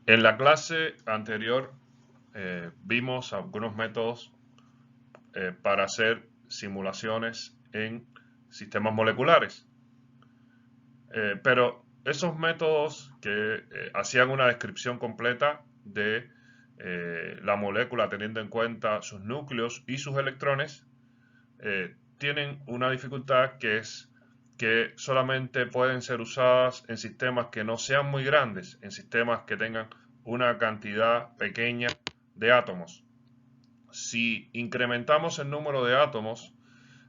En la clase anterior vimos algunos métodos para hacer simulaciones en sistemas moleculares. Pero esos métodos que hacían una descripción completa de la molécula teniendo en cuenta sus núcleos y sus electrones, tienen una dificultad que es que solamente pueden ser usadas en sistemas que no sean muy grandes, en sistemas que tengan una cantidad pequeña de átomos. Si incrementamos el número de átomos,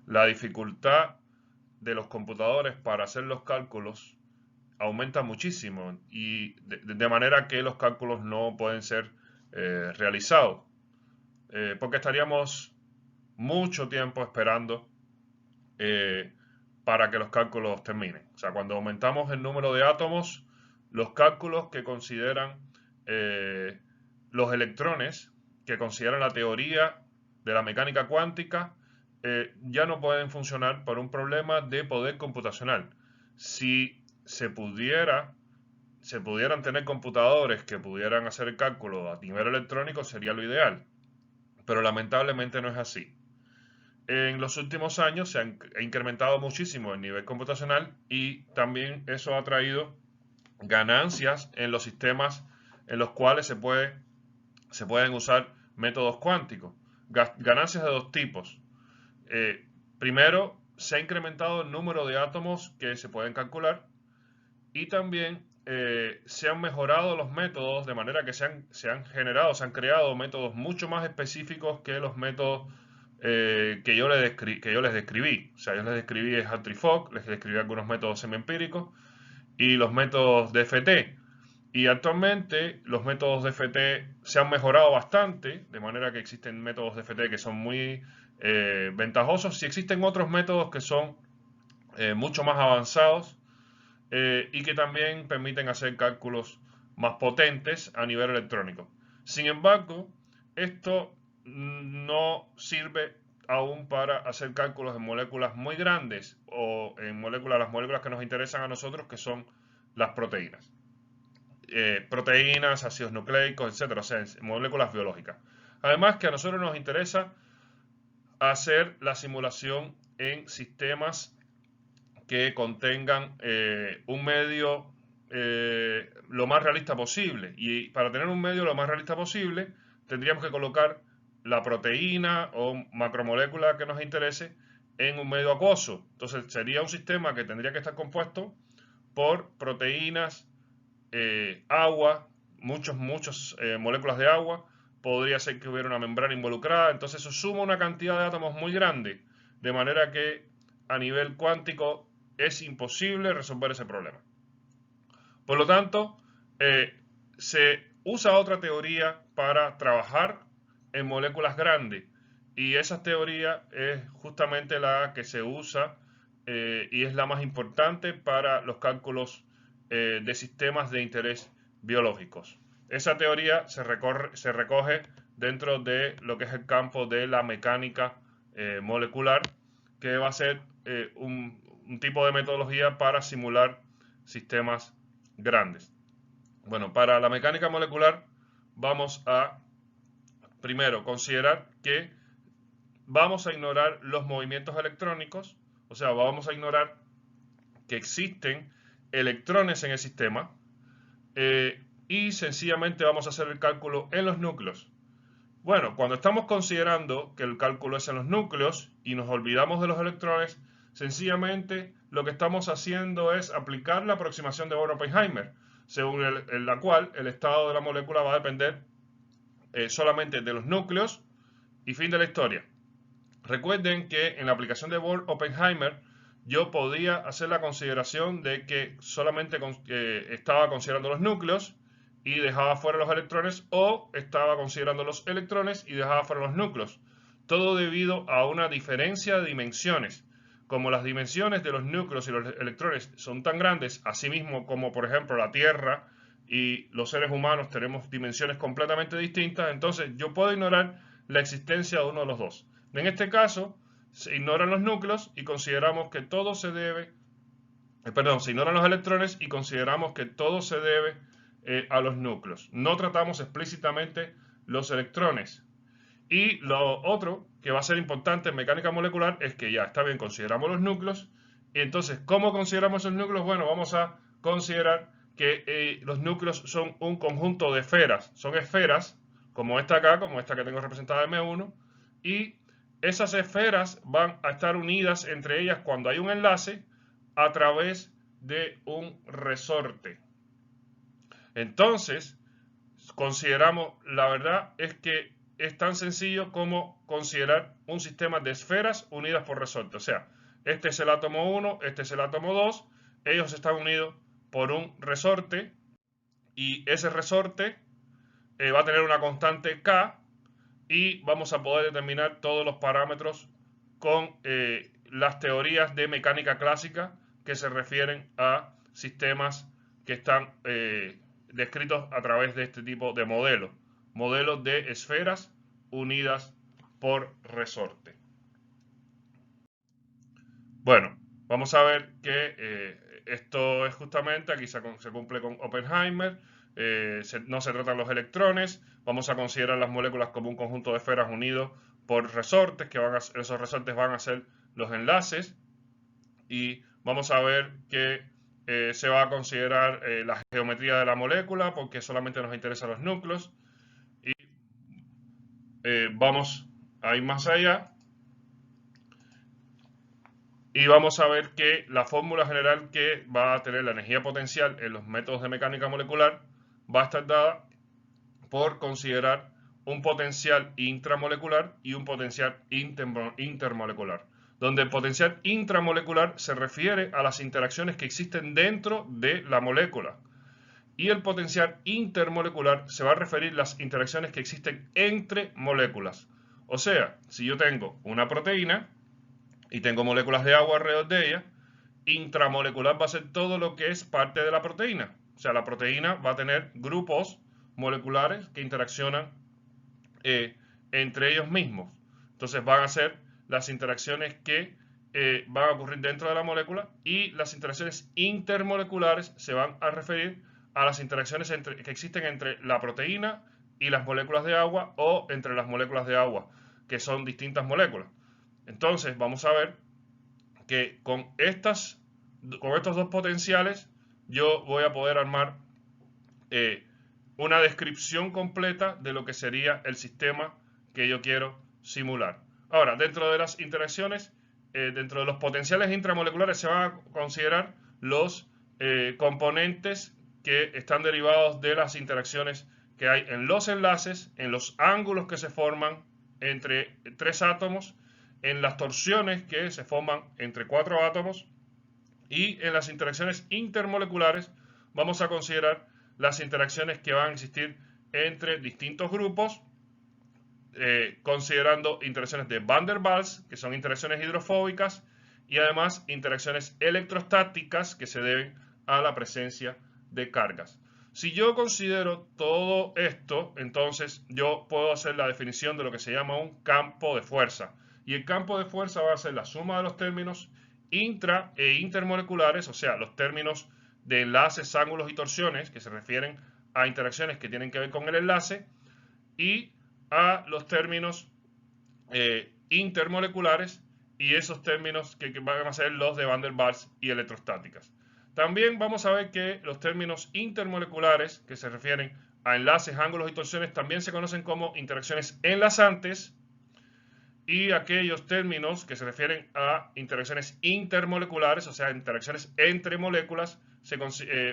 la dificultad de los computadores para hacer los cálculos aumenta muchísimo y de manera que los cálculos no pueden ser realizados, porque estaríamos mucho tiempo esperando eh, para que los cálculos terminen. O sea, cuando aumentamos el número de átomos, los cálculos que consideran eh, los electrones, que consideran la teoría de la mecánica cuántica, ya no pueden funcionar por un problema de poder computacional. Si se pudieran tener computadores que pudieran hacer el cálculo a nivel electrónico, sería lo ideal. Pero lamentablemente no es así. En los últimos años se ha incrementado muchísimo el nivel computacional y también eso ha traído ganancias en los sistemas en los cuales se pueden usar métodos cuánticos. Ganancias de dos tipos. Primero, se ha incrementado el número de átomos que se pueden calcular y también se han mejorado los métodos de manera que se han generado, se han creado métodos mucho más específicos que los métodos que yo les describí. O sea, yo les describí el Hartree-Fock, les describí algunos métodos semiempíricos y los métodos de FT. Y actualmente los métodos de FT se han mejorado bastante, de manera que existen métodos de FT que son muy ventajosos. Y existen otros métodos que son mucho más avanzados y que también permiten hacer cálculos más potentes a nivel electrónico. Sin embargo, esto no sirve aún para hacer cálculos en moléculas muy grandes o en las moléculas que nos interesan a nosotros, que son las proteínas. Proteínas, ácidos nucleicos, etcétera, o sea, moléculas biológicas. Además que a nosotros nos interesa hacer la simulación en sistemas que contengan un medio lo más realista posible. Y para tener un medio lo más realista posible, tendríamos que colocar la proteína o macromolécula que nos interese en un medio acuoso. Entonces sería un sistema que tendría que estar compuesto por proteínas, agua, muchas moléculas de agua. Podría ser que hubiera una membrana involucrada. Entonces eso suma una cantidad de átomos muy grande, de manera que a nivel cuántico es imposible resolver ese problema. Por lo tanto, se usa otra teoría para trabajar en moléculas grandes y esa teoría es justamente la que se usa y es la más importante para los cálculos de sistemas de interés biológicos. Esa teoría se recoge dentro de lo que es el campo de la mecánica molecular, que va a ser un tipo de metodología para simular sistemas grandes. Bueno, para la mecánica molecular vamos a primero considerar que vamos a ignorar los movimientos electrónicos, o sea, vamos a ignorar que existen electrones en el sistema y sencillamente vamos a hacer el cálculo en los núcleos. Bueno, cuando estamos considerando que el cálculo es en los núcleos y nos olvidamos de los electrones, sencillamente lo que estamos haciendo es aplicar la aproximación de Bohr-Oppenheimer, según la cual el estado de la molécula va a depender solamente de los núcleos y fin de la historia. Recuerden que en la aplicación de Bohr-Oppenheimer yo podía hacer la consideración de que solamente estaba considerando los núcleos y dejaba fuera los electrones, o estaba considerando los electrones y dejaba fuera los núcleos. Todo debido a una diferencia de dimensiones. Como las dimensiones de los núcleos y los electrones son tan grandes, asimismo como por ejemplo la Tierra y los seres humanos tenemos dimensiones completamente distintas, entonces yo puedo ignorar la existencia de uno de los dos. En este caso, se ignoran los núcleos y consideramos que todo se debe, se ignoran los electrones y consideramos que todo se debe a los núcleos. No tratamos explícitamente los electrones. Y lo otro que va a ser importante en mecánica molecular es que ya está bien, consideramos los núcleos. Y entonces, ¿cómo consideramos esos núcleos? Bueno, vamos a considerar que los núcleos son un conjunto de esferas. Son esferas como esta acá, como esta que tengo representada M1. Y esas esferas van a estar unidas entre ellas cuando hay un enlace a través de un resorte. Entonces, consideramos, la verdad es que es tan sencillo como considerar un sistema de esferas unidas por resorte. O sea, este es el átomo 1, este es el átomo 2, ellos están unidos por un resorte y ese resorte va a tener una constante K y vamos a poder determinar todos los parámetros con las teorías de mecánica clásica que se refieren a sistemas que están descritos a través de este tipo de modelos de esferas unidas por resorte. Bueno, vamos a ver que esto es justamente, aquí se cumple con Oppenheimer, no se tratan los electrones, vamos a considerar las moléculas como un conjunto de esferas unidos por resortes, que esos resortes van a ser los enlaces, y vamos a ver que se va a considerar la geometría de la molécula, porque solamente nos interesan los núcleos, y vamos a ir más allá. Y vamos a ver que la fórmula general que va a tener la energía potencial en los métodos de mecánica molecular va a estar dada por considerar un potencial intramolecular y un potencial intermolecular, donde el potencial intramolecular se refiere a las interacciones que existen dentro de la molécula y el potencial intermolecular se va a referir a las interacciones que existen entre moléculas. O sea, si yo tengo una proteína y tengo moléculas de agua alrededor de ella, intramolecular va a ser todo lo que es parte de la proteína. O sea, la proteína va a tener grupos moleculares que interaccionan entre ellos mismos. Entonces van a ser las interacciones que van a ocurrir dentro de la molécula y las interacciones intermoleculares se van a referir a las interacciones que existen entre la proteína y las moléculas de agua o entre las moléculas de agua, que son distintas moléculas. Entonces vamos a ver que con estos dos potenciales yo voy a poder armar una descripción completa de lo que sería el sistema que yo quiero simular. Ahora, dentro de las interacciones, dentro de los potenciales intramoleculares se van a considerar los componentes que están derivados de las interacciones que hay en los enlaces, en los ángulos que se forman entre tres átomos, en las torsiones que se forman entre cuatro átomos y en las interacciones intermoleculares vamos a considerar las interacciones que van a existir entre distintos grupos, considerando interacciones de Van der Waals, que son interacciones hidrofóbicas, y además interacciones electrostáticas que se deben a la presencia de cargas. Si yo considero todo esto, entonces yo puedo hacer la definición de lo que se llama un campo de fuerza. Y el campo de fuerza va a ser la suma de los términos intra e intermoleculares, o sea, los términos de enlaces, ángulos y torsiones, que se refieren a interacciones que tienen que ver con el enlace, y a los términos intermoleculares y esos términos que van a ser los de Van der Waals y electrostáticas. También vamos a ver que los términos intermoleculares, que se refieren a enlaces, ángulos y torsiones, también se conocen como interacciones enlazantes, y aquellos términos que se refieren a interacciones intermoleculares, o sea, interacciones entre moléculas,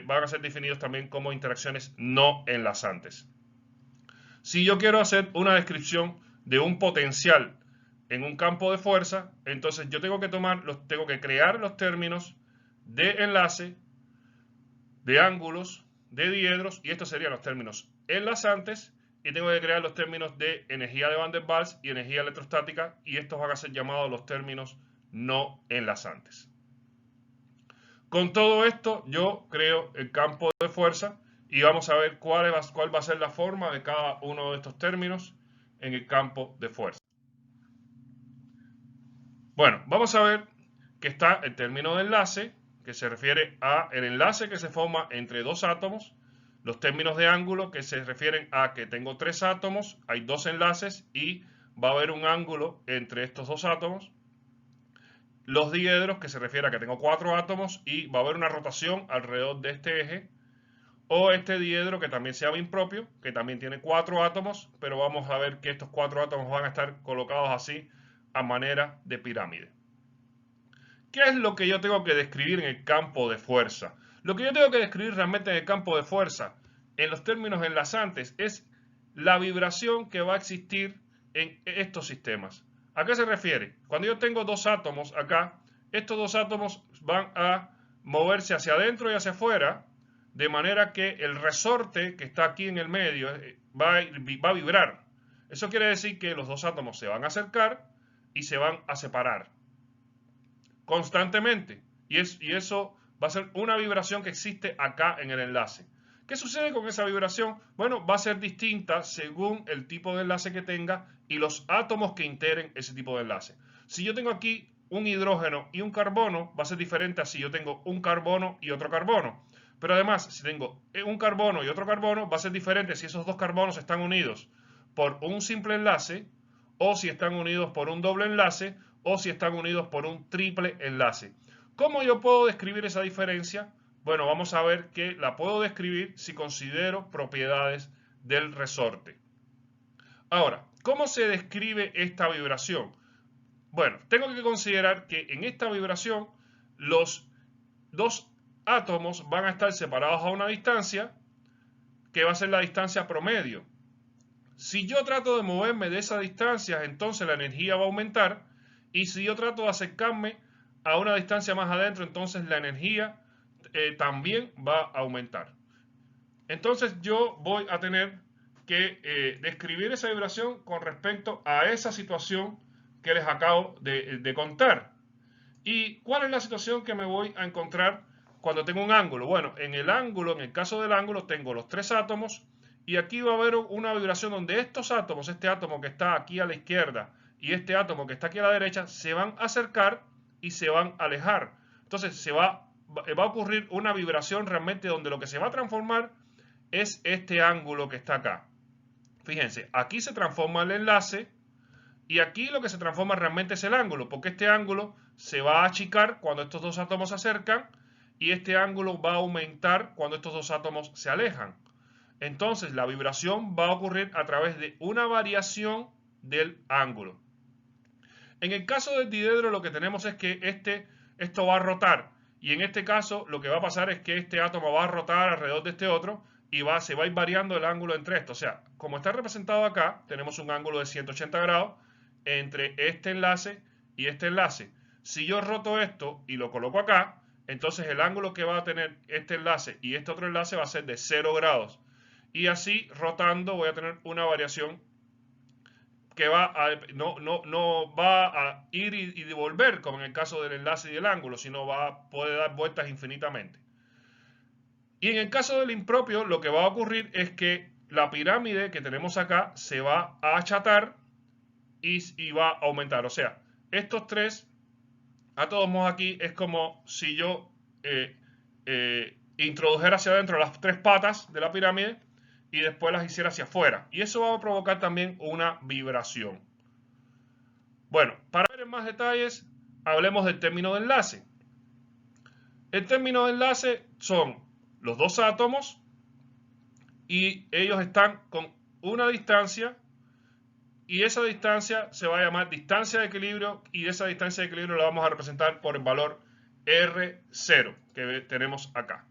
van a ser definidos también como interacciones no enlazantes. Si yo quiero hacer una descripción de un potencial en un campo de fuerza, entonces yo tengo que crear los términos de enlace, de ángulos, de diedros, y estos serían los términos enlazantes, y tengo que crear los términos de energía de Van der Waals y energía electrostática, y estos van a ser llamados los términos no enlazantes. Con todo esto yo creo el campo de fuerza y vamos a ver cuál va a ser la forma de cada uno de estos términos en el campo de fuerza. Bueno, vamos a ver que está el término de enlace, que se refiere a el enlace que se forma entre dos átomos, Los términos de ángulo que se refieren a que tengo 3 átomos, hay 2 enlaces y va a haber un ángulo entre estos 2 átomos. Los diedros, que se refiere a que tengo 4 átomos y va a haber una rotación alrededor de este eje. O este diedro, que también se llama impropio, que también tiene 4 átomos, pero vamos a ver que estos 4 átomos van a estar colocados así a manera de pirámide. ¿Qué es lo que yo tengo que describir en el campo de fuerza? Lo que yo tengo que describir realmente en el campo de fuerza, en los términos enlazantes, es la vibración que va a existir en estos sistemas. ¿A qué se refiere? Cuando yo tengo 2 átomos acá, estos 2 átomos van a moverse hacia adentro y hacia afuera, de manera que el resorte que está aquí en el medio va a vibrar. Eso quiere decir que los 2 átomos se van a acercar y se van a separar constantemente. Y eso va a ser una vibración que existe acá en el enlace. ¿Qué sucede con esa vibración? Bueno, va a ser distinta según el tipo de enlace que tenga y los átomos que integren ese tipo de enlace. Si yo tengo aquí un hidrógeno y un carbono, va a ser diferente a si yo tengo un carbono y otro carbono. Pero además, si tengo un carbono y otro carbono, va a ser diferente si esos 2 carbonos están unidos por un simple enlace o si están unidos por un doble enlace o si están unidos por un triple enlace. ¿Cómo yo puedo describir esa diferencia? Bueno, vamos a ver que la puedo describir si considero propiedades del resorte. Ahora, ¿cómo se describe esta vibración? Bueno, tengo que considerar que en esta vibración los 2 átomos van a estar separados a una distancia que va a ser la distancia promedio. Si yo trato de moverme de esa distancia, entonces la energía va a aumentar. Y si yo trato de acercarme a una distancia más adentro, entonces la energía también va a aumentar. Entonces yo voy a tener que describir esa vibración con respecto a esa situación que les acabo de contar. ¿Y cuál es la situación que me voy a encontrar cuando tengo un ángulo? Bueno, en el caso del ángulo, tengo los 3 átomos y aquí va a haber una vibración donde estos átomos, este átomo que está aquí a la izquierda y este átomo que está aquí a la derecha, se van a acercar y se van a alejar. Entonces va a ocurrir una vibración realmente donde lo que se va a transformar es este ángulo que está acá. Fíjense, aquí se transforma el enlace y aquí lo que se transforma realmente es el ángulo, porque este ángulo se va a achicar cuando estos 2 átomos se acercan y este ángulo va a aumentar cuando estos 2 átomos se alejan. Entonces la vibración va a ocurrir a través de una variación del ángulo. En el caso del diedro lo que tenemos es que esto va a rotar y en este caso lo que va a pasar es que este átomo va a rotar alrededor de este otro y se va a ir variando el ángulo entre estos. O sea, como está representado acá, tenemos un ángulo de 180 grados entre este enlace y este enlace. Si yo roto esto y lo coloco acá, entonces el ángulo que va a tener este enlace y este otro enlace va a ser de 0 grados. Y así rotando voy a tener una variación que no va a ir y devolver como en el caso del enlace y del ángulo, sino puede dar vueltas infinitamente. Y en el caso del impropio, lo que va a ocurrir es que la pirámide que tenemos acá se va a achatar y va a aumentar. O sea, estos 3, a todos modos aquí, es como si yo introdujera hacia adentro las 3 patas de la pirámide y después las hiciera hacia afuera. Y eso va a provocar también una vibración. Bueno, para ver en más detalles, hablemos del término de enlace. El término de enlace son los 2 átomos y ellos están con una distancia y esa distancia se va a llamar distancia de equilibrio y esa distancia de equilibrio la vamos a representar por el valor R0 que tenemos acá.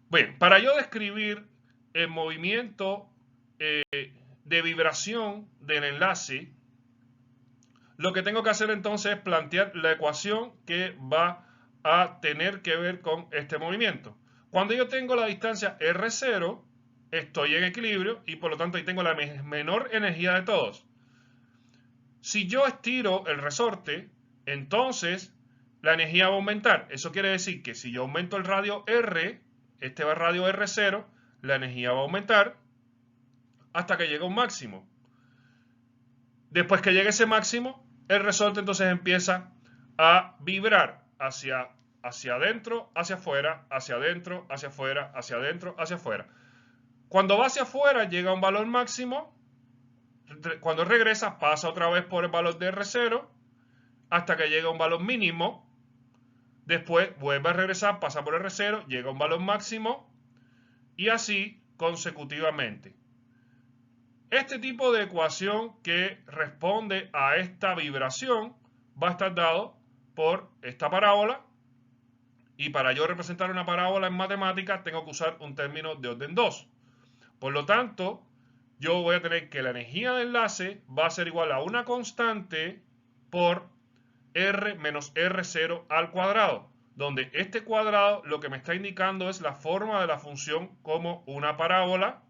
Bien, para yo describir el movimiento de vibración del enlace, lo que tengo que hacer entonces es plantear la ecuación que va a tener que ver con este movimiento. Cuando yo tengo la distancia R0, estoy en equilibrio y por lo tanto ahí tengo la menor energía de todos. Si yo estiro el resorte, entonces la energía va a aumentar. Eso quiere decir que si yo aumento el radio R, este va radio R0, la energía va a aumentar hasta que llegue a un máximo. Después que llegue ese máximo, el resorte entonces empieza a vibrar hacia hacia adentro, hacia afuera, hacia adentro, hacia afuera, hacia adentro, hacia afuera. Cuando va hacia afuera llega a un valor máximo. Cuando regresa pasa otra vez por el valor de R0 hasta que llega a un valor mínimo. Después vuelve a regresar, pasa por R0, llega a un valor máximo y así consecutivamente. Este tipo de ecuación que responde a esta vibración va a estar dado por esta parábola, y para yo representar una parábola en matemáticas tengo que usar un término de orden 2. Por lo tanto, yo voy a tener que la energía de enlace va a ser igual a una constante por R menos R0 al cuadrado, donde este cuadrado lo que me está indicando es la forma de la función como una parábola.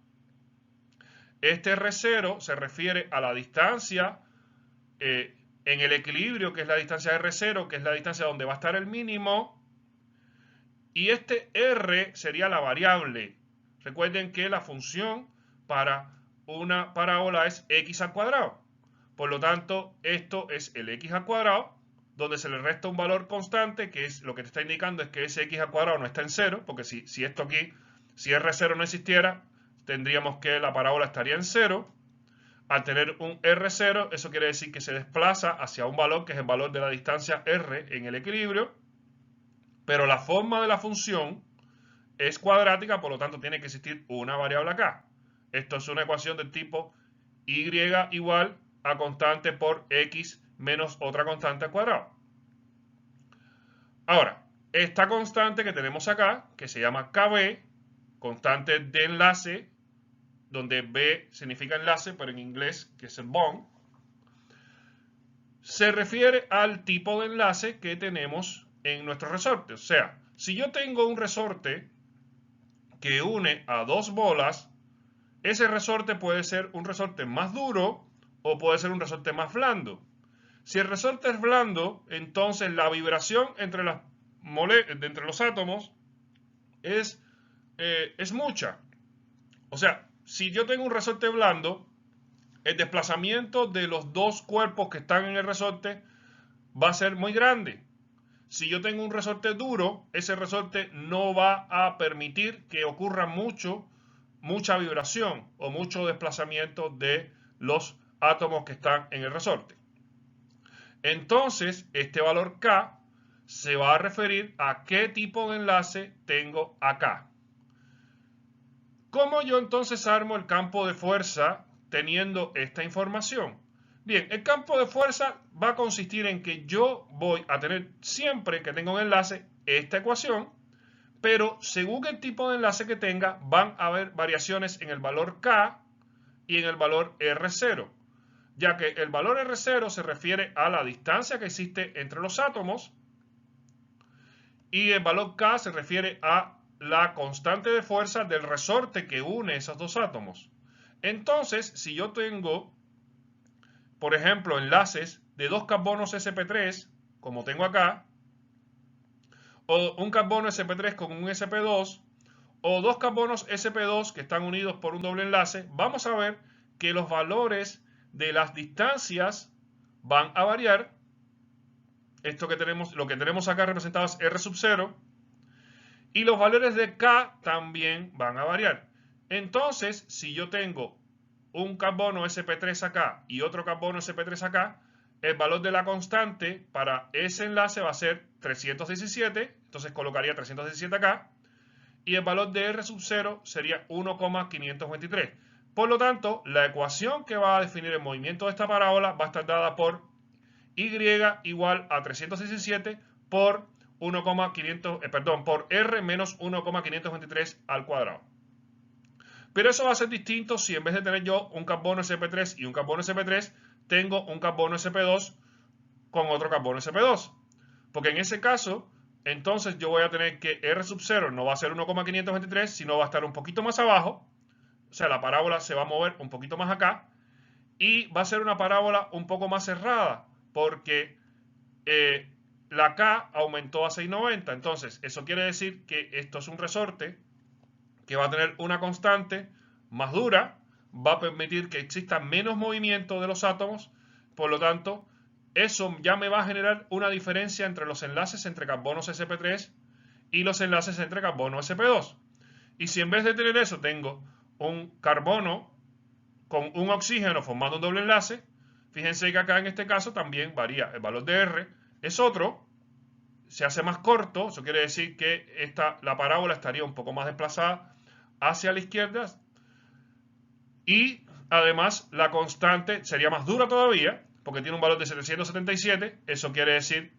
Este R0 se refiere a la distancia en el equilibrio, que es la distancia R0, que es la distancia donde va a estar el mínimo. Y este R sería la variable. Recuerden que la función para una parábola es x al cuadrado. Por lo tanto, esto es el x al cuadrado, donde se le resta un valor constante, que es lo que te está indicando es que ese x al cuadrado no está en 0, porque si esto aquí, si R0 no existiera, tendríamos que la parábola estaría en 0. Al tener un R0, eso quiere decir que se desplaza hacia un valor que es el valor de la distancia R en el equilibrio, pero la forma de la función es cuadrática, por lo tanto tiene que existir una variable acá. Esto es una ecuación del tipo y igual a constante por x menos otra constante al cuadrado. Ahora, esta constante que tenemos acá, que se llama KB, constante de enlace, donde B significa enlace, pero en inglés, que es el bond, se refiere al tipo de enlace que tenemos en nuestro resorte. O sea, si yo tengo un resorte que une a dos bolas, ese resorte puede ser un resorte más duro o puede ser un resorte más blando. Si el resorte es blando, entonces la vibración entre los átomos es mucha. O sea, si yo tengo un resorte blando, el desplazamiento de los dos cuerpos que están en el resorte va a ser muy grande. Si yo tengo un resorte duro, ese resorte no va a permitir que ocurra mucha vibración o mucho desplazamiento de los átomos que están en el resorte. Entonces, este valor K se va a referir a qué tipo de enlace tengo acá. ¿Cómo yo entonces armo el campo de fuerza teniendo esta información? Bien, el campo de fuerza va a consistir en que yo voy a tener siempre que tenga un enlace esta ecuación, pero según el tipo de enlace que tenga, van a haber variaciones en el valor K y en el valor R0, ya que el valor R0 se refiere a la distancia que existe entre los átomos y el valor K se refiere a la constante de fuerza del resorte que une esos dos átomos. Entonces, si yo tengo, por ejemplo, enlaces de dos carbonos sp3, como tengo acá, o un carbono sp3 con un sp2, o dos carbonos sp2 que están unidos por un doble enlace, vamos a ver que los valores de las distancias van a variar. Esto que tenemos, lo que tenemos acá representado es R0, y los valores de K también van a variar. Entonces, si yo tengo un carbono sp3 acá y otro carbono sp3 acá, el valor de la constante para ese enlace va a ser 317, entonces colocaría 317 acá, y el valor de R0 sería 1,523. Por lo tanto, la ecuación que va a definir el movimiento de esta parábola va a estar dada por y igual a 317 por por R menos 1,523 al cuadrado. Pero eso va a ser distinto si en vez de tener yo un carbono sp3 y un carbono sp3, tengo un carbono sp2 con otro carbono sp2. Porque en ese caso, entonces yo voy a tener que R0 no va a ser 1,523, sino va a estar un poquito más abajo. O sea, la parábola se va a mover un poquito más acá. Y va a ser una parábola un poco más cerrada, porque la K aumentó a 690. Entonces, eso quiere decir que esto es un resorte que va a tener una constante más dura, va a permitir que exista menos movimiento de los átomos, por lo tanto, eso ya me va a generar una diferencia entre los enlaces entre carbonos sp3 y los enlaces entre carbono sp2. Y si en vez de tener eso tengo un carbono con un oxígeno formando un doble enlace, fíjense que acá en este caso también varía el valor de R, es otro, se hace más corto, eso quiere decir que la parábola estaría un poco más desplazada hacia la izquierda y además la constante sería más dura todavía porque tiene un valor de 777, eso quiere decir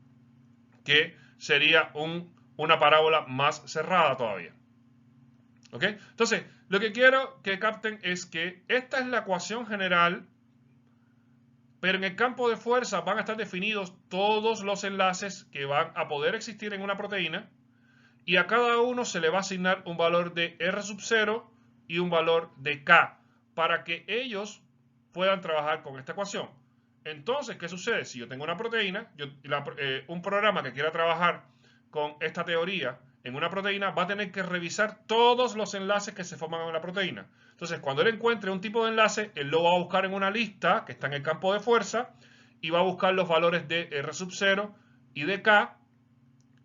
que sería una parábola más cerrada todavía. ¿Ok? Entonces, lo que quiero que capten es que esta es la ecuación general, pero en el campo de fuerza van a estar definidos todos los enlaces que van a poder existir en una proteína y a cada uno se le va a asignar un valor de R sub 0 y un valor de K para que ellos puedan trabajar con esta ecuación. Entonces, ¿qué sucede? Si yo tengo una proteína, un programa que quiera trabajar con esta teoría en una proteína va a tener que revisar todos los enlaces que se forman en la proteína. Entonces, cuando él encuentre un tipo de enlace, él lo va a buscar en una lista que está en el campo de fuerza y va a buscar los valores de R sub 0 y de K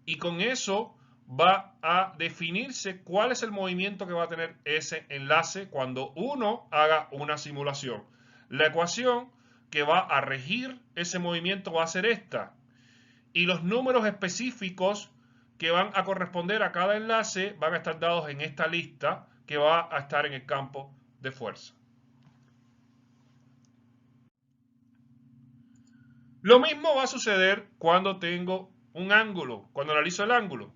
y con eso va a definirse cuál es el movimiento que va a tener ese enlace cuando uno haga una simulación. La ecuación que va a regir ese movimiento va a ser esta. Y los números específicos que van a corresponder a cada enlace van a estar dados en esta lista que va a estar en el campo de fuerza. Lo mismo va a suceder cuando tengo un ángulo, cuando analizo el ángulo.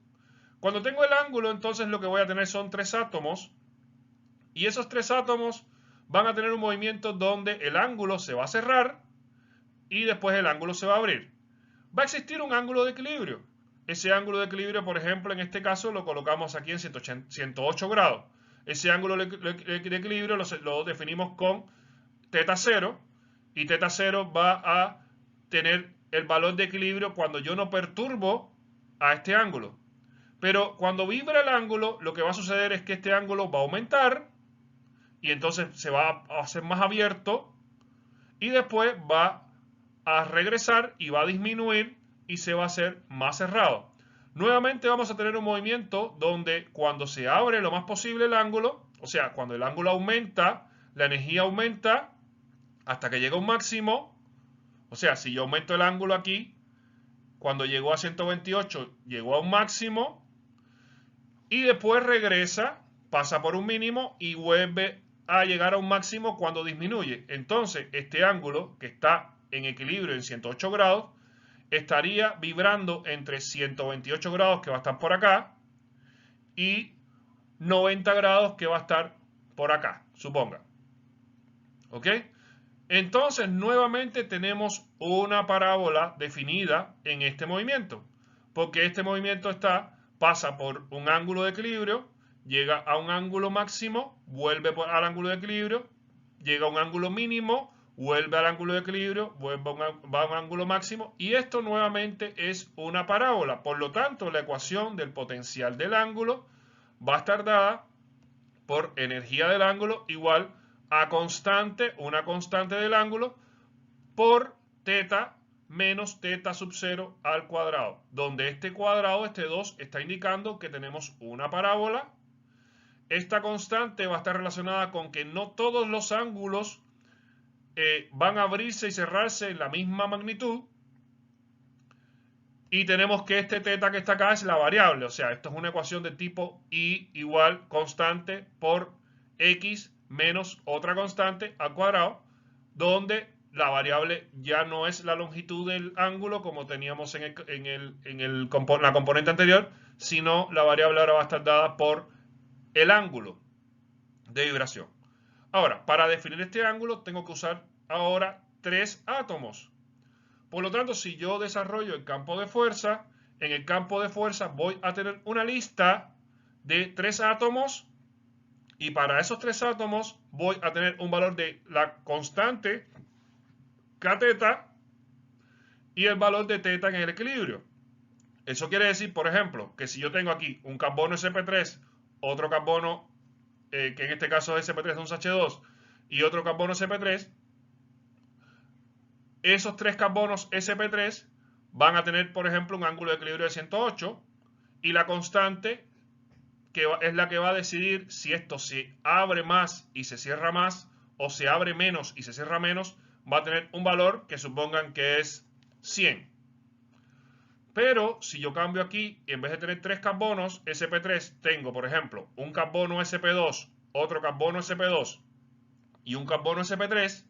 Cuando tengo el ángulo, entonces lo que voy a tener son tres átomos y esos tres átomos van a tener un movimiento donde el ángulo se va a cerrar y después el ángulo se va a abrir. Va a existir un ángulo de equilibrio. Ese ángulo de equilibrio, por ejemplo, en este caso lo colocamos aquí en 108 grados. Ese ángulo de equilibrio lo definimos con teta 0 y teta 0 va a tener el valor de equilibrio cuando yo no perturbo a este ángulo. Pero cuando vibra el ángulo, lo que va a suceder es que este ángulo va a aumentar y entonces se va a hacer más abierto y después va a regresar y va a disminuir y se va a hacer más cerrado. Nuevamente vamos a tener un movimiento donde cuando se abre lo más posible el ángulo, o sea, cuando el ángulo aumenta, la energía aumenta hasta que llega a un máximo. O sea, si yo aumento el ángulo aquí, cuando llegó a 128, llegó a un máximo y después regresa, pasa por un mínimo y vuelve a llegar a un máximo cuando disminuye. Entonces, este ángulo que está en equilibrio en 108 grados estaría vibrando entre 128 grados que va a estar por acá y 90 grados que va a estar por acá, suponga. ¿Ok? Entonces, nuevamente tenemos una parábola definida en este movimiento, porque este movimiento pasa por un ángulo de equilibrio, llega a un ángulo máximo, vuelve al ángulo de equilibrio, llega a un ángulo mínimo, vuelve al ángulo de equilibrio, va a un ángulo máximo, y esto nuevamente es una parábola. Por lo tanto, la ecuación del potencial del ángulo va a estar dada por energía del ángulo igual a constante, una constante del ángulo, por teta menos teta sub 0 al cuadrado, donde este cuadrado, este 2, está indicando que tenemos una parábola. Esta constante va a estar relacionada con que no todos los ángulos van a abrirse y cerrarse en la misma magnitud. Y tenemos que este teta que está acá es la variable, o sea, esto es una ecuación de tipo I igual constante por X menos otra constante al cuadrado, donde la variable ya no es la longitud del ángulo como teníamos la componente anterior, sino la variable ahora va a estar dada por el ángulo de vibración. Ahora, para definir este ángulo tengo que usar ahora tres átomos. Por lo tanto, si yo desarrollo el campo de fuerza, en el campo de fuerza voy a tener una lista de tres átomos y para esos tres átomos voy a tener un valor de la constante Kθ y el valor de θ en el equilibrio. Eso quiere decir, por ejemplo, que si yo tengo aquí un carbono sp3, otro carbono, que en este caso es sp3 es un H2, y otro carbono sp3, esos 3 carbonos sp3 van a tener, por ejemplo, un ángulo de equilibrio de 108 y la constante que es la que va a decidir si esto se abre más y se cierra más o se abre menos y se cierra menos, va a tener un valor que supongan que es 100. Pero si yo cambio aquí, y en vez de tener 3 carbonos sp3, tengo, por ejemplo, un carbono sp2, otro carbono sp2 y un carbono sp3,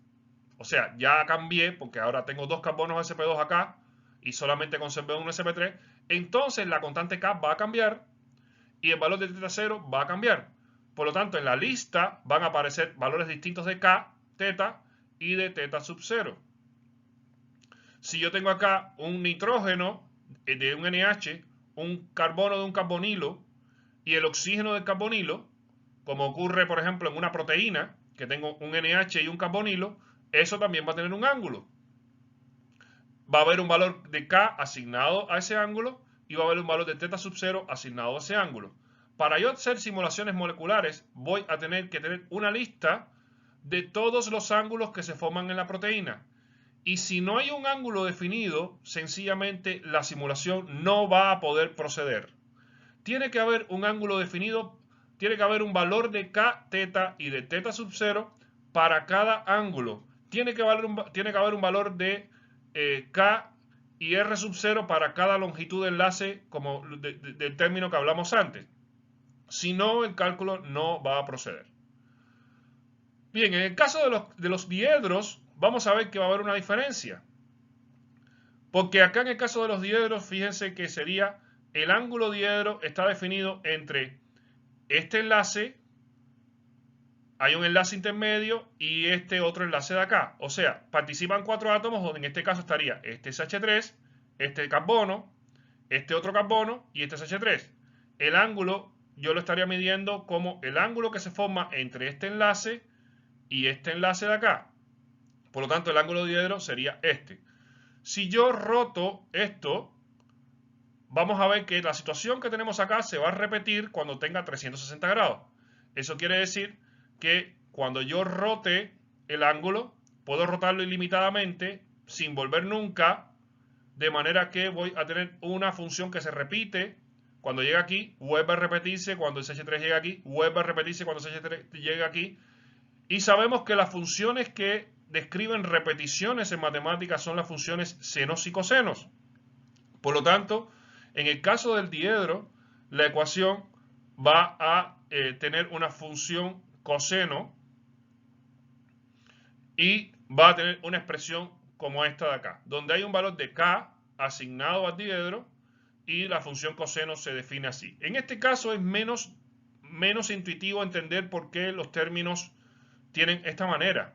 o sea, ya cambié porque ahora tengo 2 carbonos sp2 acá y solamente conservé un sp3, entonces la constante K va a cambiar y el valor de teta 0 va a cambiar. Por lo tanto, en la lista van a aparecer valores distintos de K, teta y de teta sub 0. Si yo tengo acá un nitrógeno de un NH, un carbono de un carbonilo y el oxígeno del carbonilo, como ocurre por ejemplo en una proteína, que tengo un NH y un carbonilo, eso también va a tener un ángulo. Va a haber un valor de K asignado a ese ángulo y va a haber un valor de teta sub 0 asignado a ese ángulo. Para yo hacer simulaciones moleculares, voy a tener que tener una lista de todos los ángulos que se forman en la proteína. Y si no hay un ángulo definido, sencillamente la simulación no va a poder proceder. Tiene que haber un ángulo definido, tiene que haber un valor de K, teta y de teta sub 0 para cada ángulo. Tiene que haber un valor de K y R sub 0 para cada longitud de enlace, como del término que hablamos antes. Si no, el cálculo no va a proceder. Bien, en el caso de los diedros, vamos a ver que va a haber una diferencia. Porque acá en el caso de los diedros, fíjense que sería el ángulo diedro está definido entre este enlace, hay un enlace intermedio y este otro enlace de acá. O sea, participan 4 átomos donde en este caso estaría este SH3, este carbono, este otro carbono y este SH3. El ángulo yo lo estaría midiendo como el ángulo que se forma entre este enlace y este enlace de acá. Por lo tanto, el ángulo diedro sería este. Si yo roto esto, vamos a ver que la situación que tenemos acá se va a repetir cuando tenga 360 grados. Eso quiere decir que cuando yo rote el ángulo, puedo rotarlo ilimitadamente sin volver nunca, de manera que voy a tener una función que se repite cuando llega aquí, vuelve a repetirse cuando el CH3 llega aquí, vuelve a repetirse cuando el CH3 llega aquí. Y sabemos que las funciones que describen repeticiones en matemáticas son las funciones senos y cosenos. Por lo tanto, en el caso del diedro, la ecuación va a tener una función coseno y va a tener una expresión como esta de acá, donde hay un valor de K asignado al diedro y la función coseno se define así. En este caso es menos intuitivo entender por qué los términos tienen esta manera.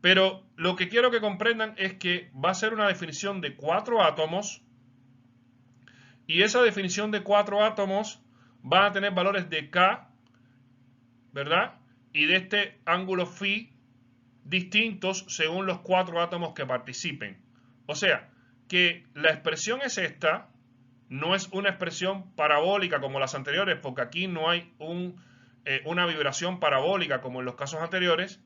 Pero lo que quiero que comprendan es que va a ser una definición de 4 átomos y esa definición de 4 átomos va a tener valores de K, ¿verdad? Y de este ángulo phi distintos según los 4 átomos que participen. O sea, que la expresión es esta, no es una expresión parabólica como las anteriores, porque aquí no hay una vibración parabólica como en los casos anteriores,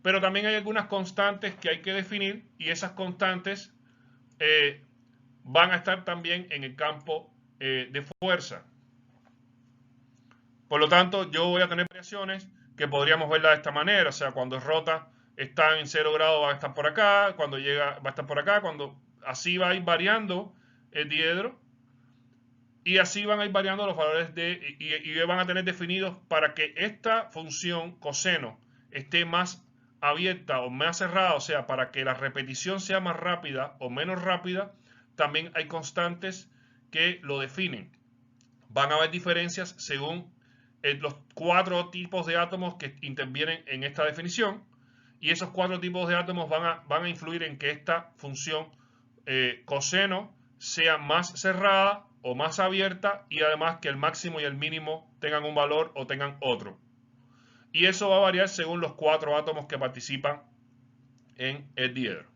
pero también hay algunas constantes que hay que definir y esas constantes van a estar también en el campo de fuerza. Por lo tanto, yo voy a tener variaciones que podríamos verla de esta manera, o sea, cuando rota está en 0 grados va a estar por acá, cuando llega va a estar por acá, cuando así va a ir variando el diedro y así van a ir variando los valores y van a tener definidos para que esta función coseno esté más abierta o más cerrada, o sea, para que la repetición sea más rápida o menos rápida, también hay constantes que lo definen. Van a haber diferencias según los 4 tipos de átomos que intervienen en esta definición y esos 4 tipos de átomos van a influir en que esta función coseno sea más cerrada o más abierta y además que el máximo y el mínimo tengan un valor o tengan otro. Y eso va a variar según los 4 átomos que participan en el diedro.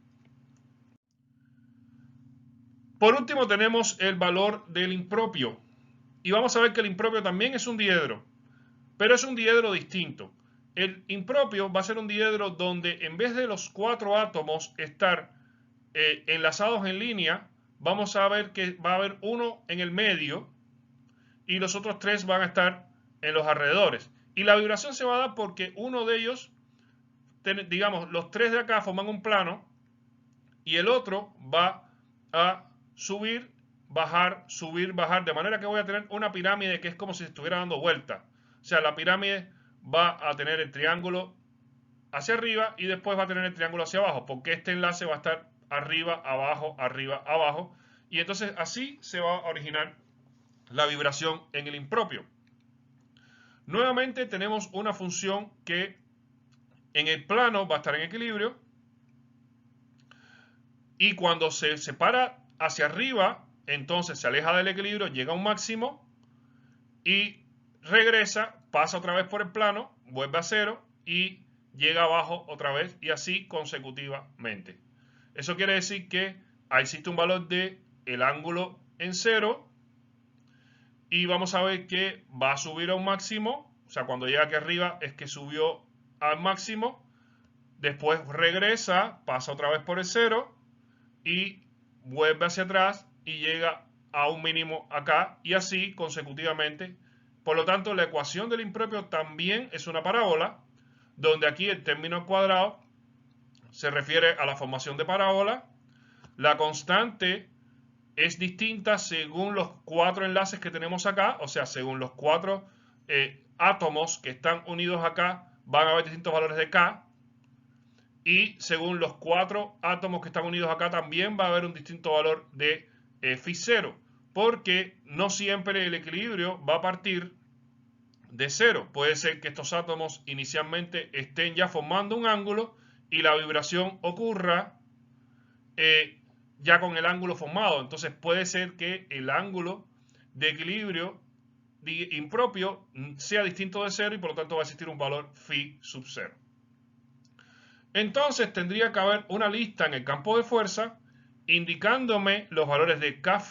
Por último tenemos el valor del impropio. Y vamos a ver que el impropio también es un diedro, pero es un diedro distinto. El impropio va a ser un diedro donde en vez de los 4 átomos estar enlazados en línea, vamos a ver que va a haber uno en el medio y los otros 3 van a estar en los alrededores. Y la vibración se va a dar porque uno de ellos, digamos, los 3 de acá forman un plano y el otro va a subir, bajar, de manera que voy a tener una pirámide que es como si estuviera dando vuelta. O sea, la pirámide va a tener el triángulo hacia arriba y después va a tener el triángulo hacia abajo, porque este enlace va a estar arriba, abajo, y entonces así se va a originar la vibración en el impropio. Nuevamente tenemos una función que en el plano va a estar en equilibrio y cuando se separa hacia arriba, entonces se aleja del equilibrio, llega a un máximo y regresa, pasa otra vez por el plano, vuelve a cero y llega abajo otra vez y así consecutivamente. Eso quiere decir que existe un valor de el ángulo en cero y vamos a ver que va a subir a un máximo, o sea, cuando llega aquí arriba es que subió al máximo, después regresa, pasa otra vez por el cero y vuelve hacia atrás y llega a un mínimo acá y así consecutivamente. Por lo tanto, la ecuación del impropio también es una parábola, donde aquí el término cuadrado se refiere a la formación de parábola. La constante es distinta según los 4 enlaces que tenemos acá, o sea, según los 4 átomos que están unidos acá, van a haber distintos valores de K. Y según los 4 átomos que están unidos acá, también va a haber un distinto valor de φ0, porque no siempre el equilibrio va a partir de cero. Puede ser que estos átomos inicialmente estén ya formando un ángulo y la vibración ocurra ya con el ángulo formado. Entonces puede ser que el ángulo de equilibrio impropio sea distinto de cero y por lo tanto va a existir un valor φ sub 0. Entonces tendría que haber una lista en el campo de fuerza indicándome los valores de Kφ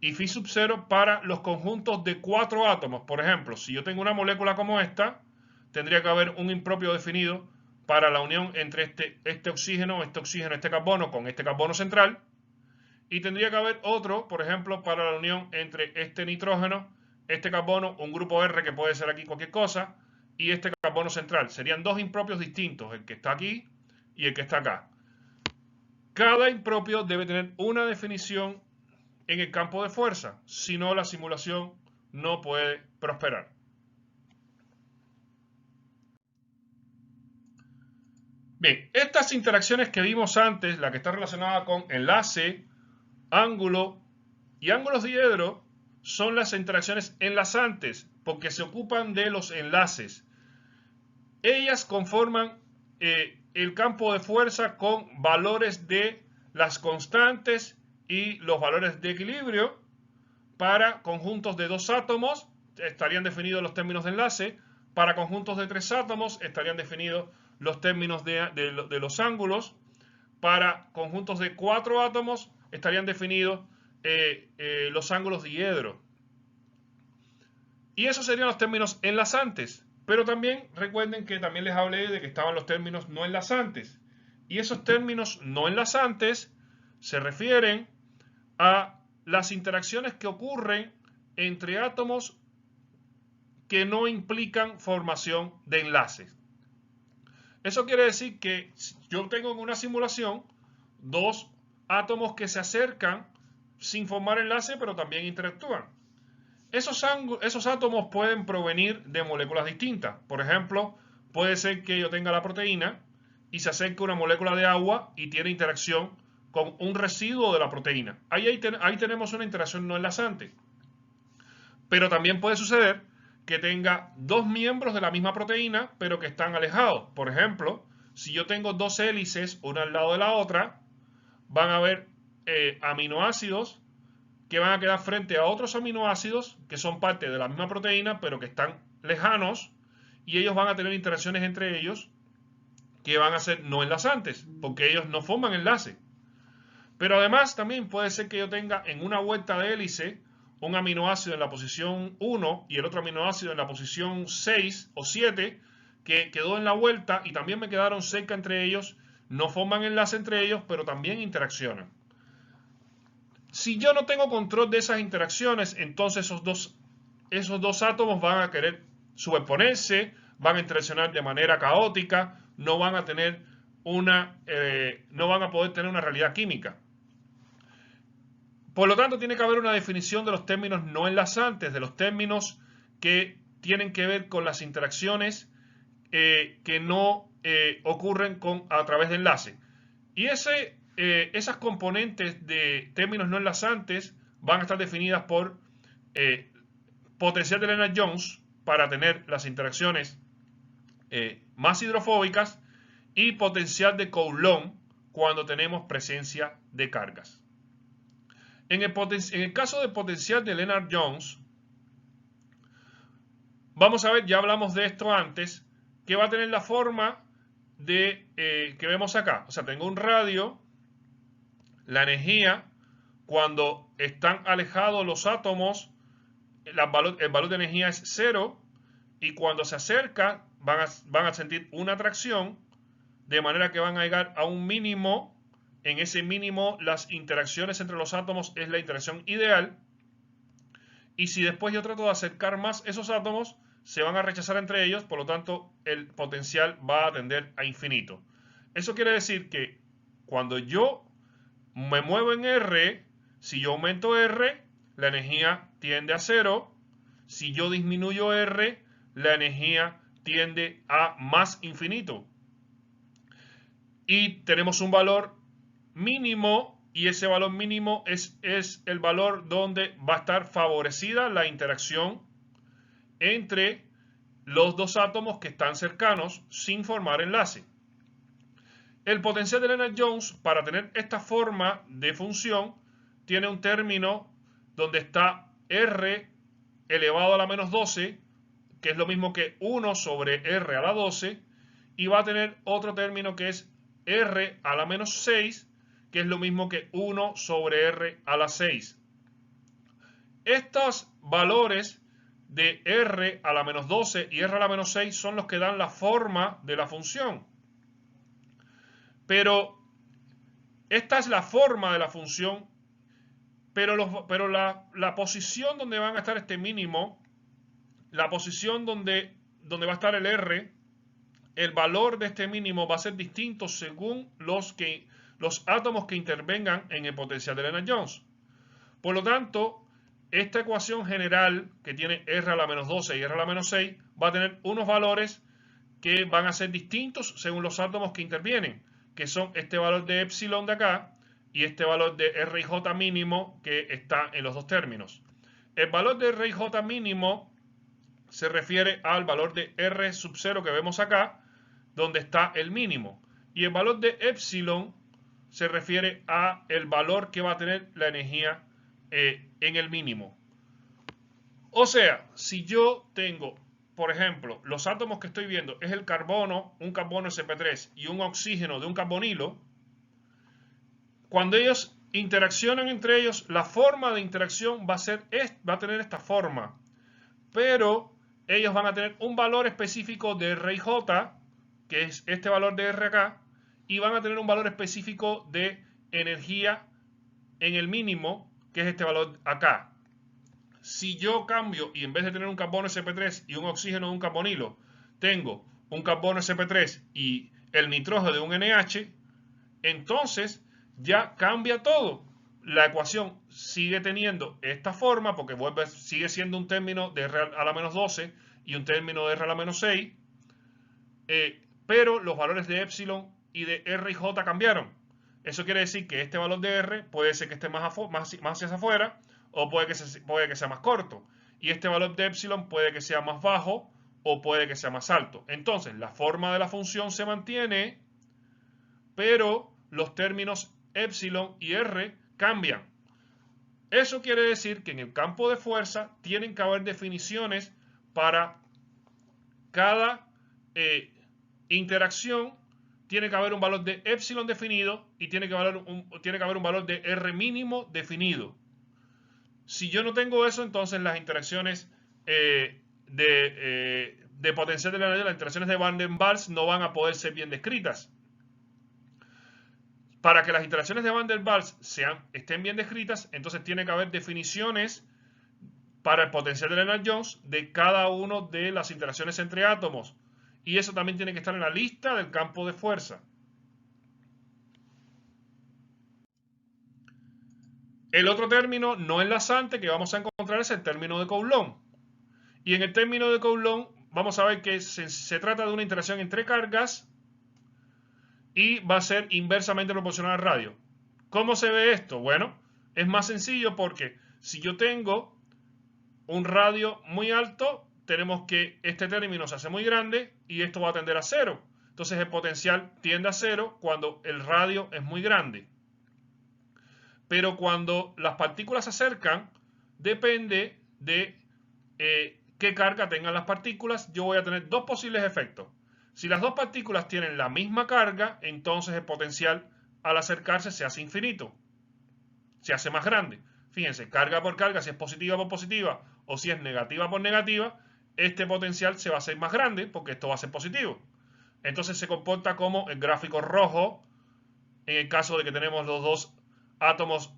y φ sub 0 para los conjuntos de 4 átomos. Por ejemplo, si yo tengo una molécula como esta, tendría que haber un impropio definido para la unión entre este oxígeno, este carbono con este carbono central. Y tendría que haber otro, por ejemplo, para la unión entre este nitrógeno, este carbono, un grupo R que puede ser aquí cualquier cosa, y este carbono central. Serían dos impropios distintos, el que está aquí y el que está acá. Cada impropio debe tener una definición en el campo de fuerza, si no la simulación no puede prosperar. Bien, estas interacciones que vimos antes, la que está relacionada con enlace, ángulo y ángulos diedro, son las interacciones enlazantes, porque se ocupan de los enlaces. Ellas conforman el campo de fuerza con valores de las constantes y los valores de equilibrio. Para conjuntos de 2 átomos estarían definidos los términos de enlace. Para conjuntos de 3 átomos estarían definidos los términos de los ángulos. Para conjuntos de 4 átomos estarían definidos los ángulos diedro. Y esos serían los términos enlazantes. Pero también recuerden que también les hablé de que estaban los términos no enlazantes. Y esos términos no enlazantes se refieren a las interacciones que ocurren entre átomos que no implican formación de enlaces. Eso quiere decir que yo tengo en una simulación 2 átomos que se acercan sin formar enlace, pero también interactúan. Esos átomos pueden provenir de moléculas distintas. Por ejemplo, puede ser que yo tenga la proteína y se acerque una molécula de agua y tiene interacción con un residuo de la proteína. Ahí tenemos una interacción no enlazante. Pero también puede suceder que tenga 2 miembros de la misma proteína, pero que están alejados. Por ejemplo, si yo tengo 2 hélices, una al lado de la otra, van a haber aminoácidos que van a quedar frente a otros aminoácidos que son parte de la misma proteína, pero que están lejanos, y ellos van a tener interacciones entre ellos que van a ser no enlazantes, porque ellos no forman enlace. Pero además también puede ser que yo tenga en una vuelta de hélice un aminoácido en la posición 1 y el otro aminoácido en la posición 6 o 7 que quedó en la vuelta y también me quedaron cerca entre ellos, no forman enlace entre ellos, pero también interaccionan. Si yo no tengo control de esas interacciones, entonces esos dos átomos van a querer superponerse, van a interaccionar de manera caótica, no van a tener no van a poder tener una realidad química. Por lo tanto, tiene que haber una definición de los términos no enlazantes, de los términos que tienen que ver con las interacciones que no ocurren a través de enlace. Y esas componentes de términos no enlazantes van a estar definidas por potencial de Lennard-Jones para tener las interacciones más hidrofóbicas y potencial de Coulomb cuando tenemos presencia de cargas. En el caso de potencial de Lennard-Jones, vamos a ver, ya hablamos de esto antes, que va a tener la forma que vemos acá. O sea, tengo un radio, la energía, cuando están alejados los átomos, el valor de energía es 0, y cuando se acerca van a sentir una atracción, de manera que van a llegar a un mínimo. En ese mínimo, las interacciones entre los átomos es la interacción ideal. Y si después yo trato de acercar más esos átomos, se van a rechazar entre ellos, por lo tanto, el potencial va a tender a infinito. Eso quiere decir que cuando yo me muevo en R, si yo aumento R, la energía tiende a 0. Si yo disminuyo R, la energía tiende a más infinito. Y tenemos un valor mínimo, y ese valor mínimo es el valor donde va a estar favorecida la interacción entre los dos átomos que están cercanos sin formar enlace. El potencial de Lennard-Jones, para tener esta forma de función, tiene un término donde está R elevado a la menos 12, que es lo mismo que 1 sobre R a la 12, y va a tener otro término que es R a la menos 6, que es lo mismo que 1 sobre R a la 6. Estos valores de R a la menos 12 y R a la menos 6 son los que dan la forma de la función. Pero esta es la forma de la función, pero la posición donde van a estar este mínimo, la posición donde va a estar el R, el valor de este mínimo va a ser distinto según los átomos que intervengan en el potencial de Lennard-Jones. Por lo tanto, esta ecuación general que tiene R a la menos 12 y R a la menos 6 va a tener unos valores que van a ser distintos según los átomos que intervienen, que son este valor de epsilon de acá y este valor de R y J mínimo que está en los dos términos. El valor de R y J mínimo se refiere al valor de R sub 0 que vemos acá, donde está el mínimo. Y el valor de epsilon se refiere a el valor que va a tener la energía en el mínimo. O sea, si yo tengo, por ejemplo, los átomos que estoy viendo es el carbono, un carbono sp3 y un oxígeno de un carbonilo, cuando ellos interaccionan entre ellos, la forma de interacción va a tener esta forma, pero ellos van a tener un valor específico de R y J, que es este valor de R acá, y van a tener un valor específico de energía en el mínimo, que es este valor acá. Si yo cambio y en vez de tener un carbono sp3 y un oxígeno de un carbonilo, tengo un carbono sp3 y el nitrógeno de un NH, entonces ya cambia todo. La ecuación sigue teniendo esta forma porque sigue siendo un término de R a la menos 12 y un término de R a la menos 6, pero los valores de epsilon y de R y J cambiaron. Eso quiere decir que este valor de R puede ser que esté más hacia afuera o puede que sea más corto. Y este valor de epsilon puede que sea más bajo o puede que sea más alto. Entonces, la forma de la función se mantiene, pero los términos epsilon y R cambian. Eso quiere decir que en el campo de fuerza tienen que haber definiciones para cada interacción. Tiene que haber un valor de epsilon definido y tiene que haber un valor de R mínimo definido. Si yo no tengo eso, entonces las interacciones de potencial de Lennard Jones, las interacciones de Van der Waals no van a poder ser bien descritas. Para que las interacciones de Van der Waals estén bien descritas, entonces tiene que haber definiciones para el potencial de Lennard Jones de cada una de las interacciones entre átomos. Y eso también tiene que estar en la lista del campo de fuerza. El otro término no enlazante que vamos a encontrar es el término de Coulomb. Y en el término de Coulomb vamos a ver que se trata de una interacción entre cargas y va a ser inversamente proporcional al radio. ¿Cómo se ve esto? Bueno, es más sencillo porque si yo tengo un radio muy alto, tenemos que este término se hace muy grande y esto va a tender a cero. Entonces el potencial tiende a cero cuando el radio es muy grande. Pero cuando las partículas se acercan, depende de qué carga tengan las partículas. Yo voy a tener dos posibles efectos. Si las dos partículas tienen la misma carga, entonces el potencial al acercarse se hace infinito. Se hace más grande. Fíjense, carga por carga, si es positiva por positiva o si es negativa por negativa, este potencial se va a hacer más grande porque esto va a ser positivo. Entonces se comporta como el gráfico rojo en el caso de que tenemos los dos átomos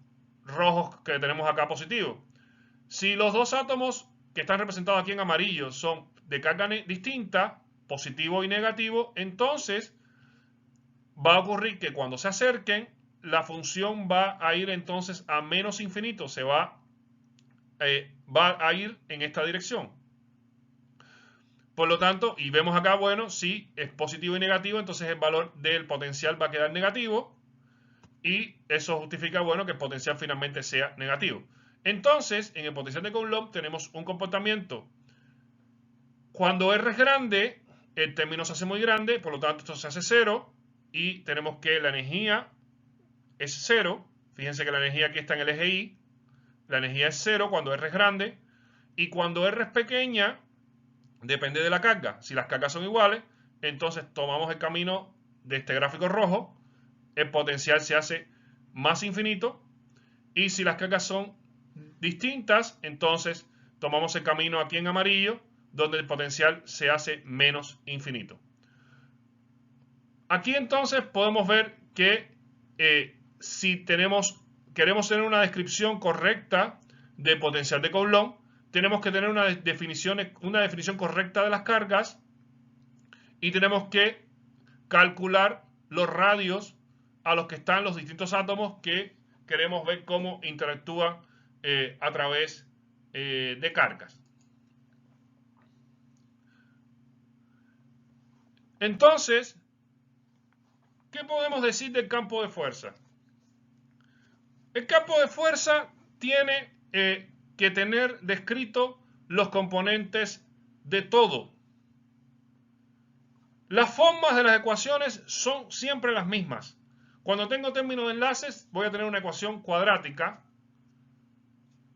rojos que tenemos acá positivos. Si los dos átomos que están representados aquí en amarillo son de carga distinta, positivo y negativo, entonces va a ocurrir que cuando se acerquen, la función va a ir entonces a menos infinito, va a ir en esta dirección. Por lo tanto, y vemos acá, bueno, si es positivo y negativo, entonces el valor del potencial va a quedar negativo y eso justifica, bueno, que el potencial finalmente sea negativo. Entonces, en el potencial de Coulomb tenemos un comportamiento. Cuando R es grande, el término se hace muy grande, por lo tanto esto se hace cero y tenemos que la energía es cero. Fíjense que la energía aquí está en el eje Y. La energía es cero cuando R es grande y cuando R es pequeña, depende de la carga. Si las cargas son iguales, entonces tomamos el camino de este gráfico rojo, el potencial se hace más infinito y si las cargas son distintas, entonces tomamos el camino aquí en amarillo, donde el potencial se hace menos infinito. Aquí entonces podemos ver que si queremos tener una descripción correcta del potencial de Coulomb, tenemos que tener una definición correcta de las cargas y tenemos que calcular los radios a los que están los distintos átomos que queremos ver cómo interactúan a través de cargas. Entonces, ¿qué podemos decir del campo de fuerza? El campo de fuerza tiene que tener descrito los componentes de todo. Las formas de las ecuaciones son siempre las mismas. Cuando tengo términos de enlaces, voy a tener una ecuación cuadrática.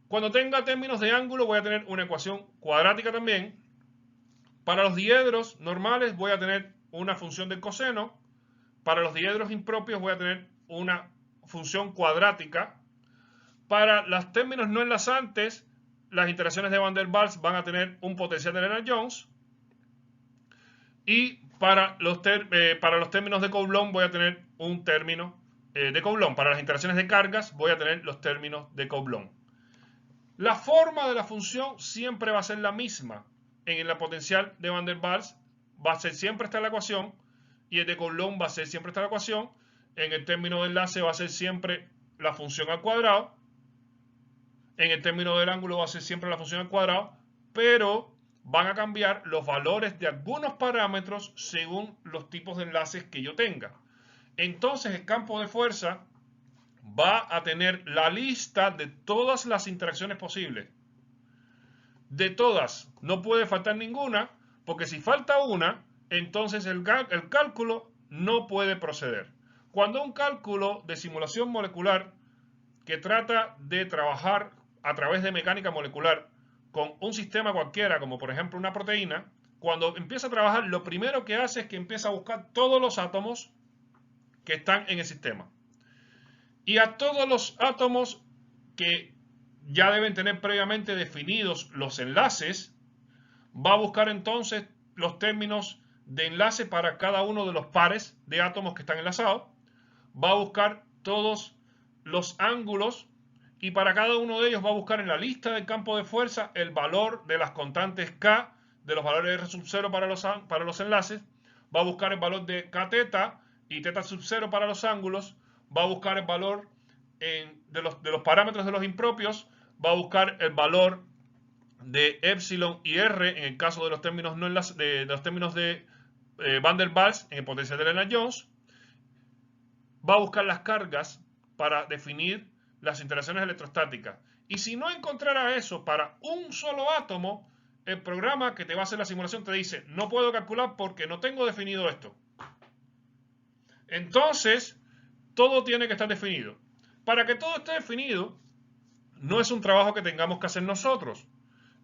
Cuando tenga términos de ángulo, voy a tener una ecuación cuadrática también. Para los diedros normales, voy a tener una función del coseno. Para los diedros impropios, voy a tener una función cuadrática. Para los términos no enlazantes, las interacciones de Van der Waals van a tener un potencial de Lennard Jones. Y para los términos de Coulomb voy a tener un término de Coulomb. Para las interacciones de cargas voy a tener los términos de Coulomb. La forma de la función siempre va a ser la misma. En la potencial de Van der Waals va a ser siempre esta la ecuación y el de Coulomb va a ser siempre esta la ecuación. En el término de enlace va a ser siempre la función al cuadrado. En el término del ángulo va a ser siempre la función al cuadrado, pero van a cambiar los valores de algunos parámetros según los tipos de enlaces que yo tenga. Entonces el campo de fuerza va a tener la lista de todas las interacciones posibles. De todas, no puede faltar ninguna, porque si falta una, entonces el cálculo no puede proceder. Cuando un cálculo de simulación molecular que trata de trabajar a través de mecánica molecular con un sistema cualquiera, como por ejemplo una proteína, cuando empieza a trabajar, lo primero que hace es que empieza a buscar todos los átomos que están en el sistema. Y a todos los átomos que ya deben tener previamente definidos los enlaces, va a buscar entonces los términos de enlace para cada uno de los pares de átomos que están enlazados, va a buscar todos los ángulos y para cada uno de ellos va a buscar en la lista del campo de fuerza el valor de las constantes K, de los valores R sub 0 para los enlaces, va a buscar el valor de K teta y teta sub 0 para los ángulos, va a buscar el valor de los parámetros de los impropios, va a buscar el valor de epsilon y R en el caso de los términos no de Van der Waals en el potencial de Lennard-Jones, va a buscar las cargas para definir las interacciones electrostáticas. Y si no encontrara eso para un solo átomo, el programa que te va a hacer la simulación te dice, no puedo calcular porque no tengo definido esto. Entonces, todo tiene que estar definido. Para que todo esté definido, no es un trabajo que tengamos que hacer nosotros.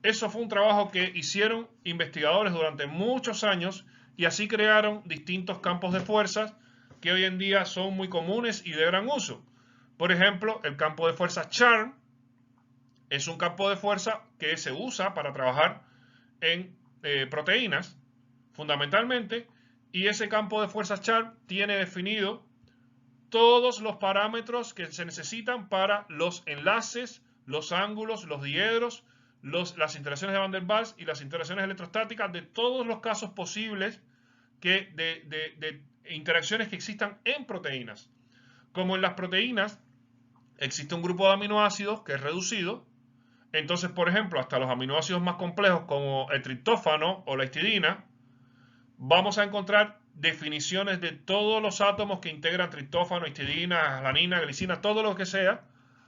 Eso fue un trabajo que hicieron investigadores durante muchos años y así crearon distintos campos de fuerzas que hoy en día son muy comunes y de gran uso. Por ejemplo, el campo de fuerza Charm es un campo de fuerza que se usa para trabajar en proteínas, fundamentalmente, y ese campo de fuerza Charm tiene definido todos los parámetros que se necesitan para los enlaces, los ángulos, los diedros, las interacciones de Van der Waals y las interacciones electrostáticas de todos los casos posibles de interacciones que existan en proteínas. Como en las proteínas existe un grupo de aminoácidos que es reducido, entonces, por ejemplo, hasta los aminoácidos más complejos como el triptófano o la histidina, vamos a encontrar definiciones de todos los átomos que integran triptófano, histidina, alanina, glicina, todo lo que sea,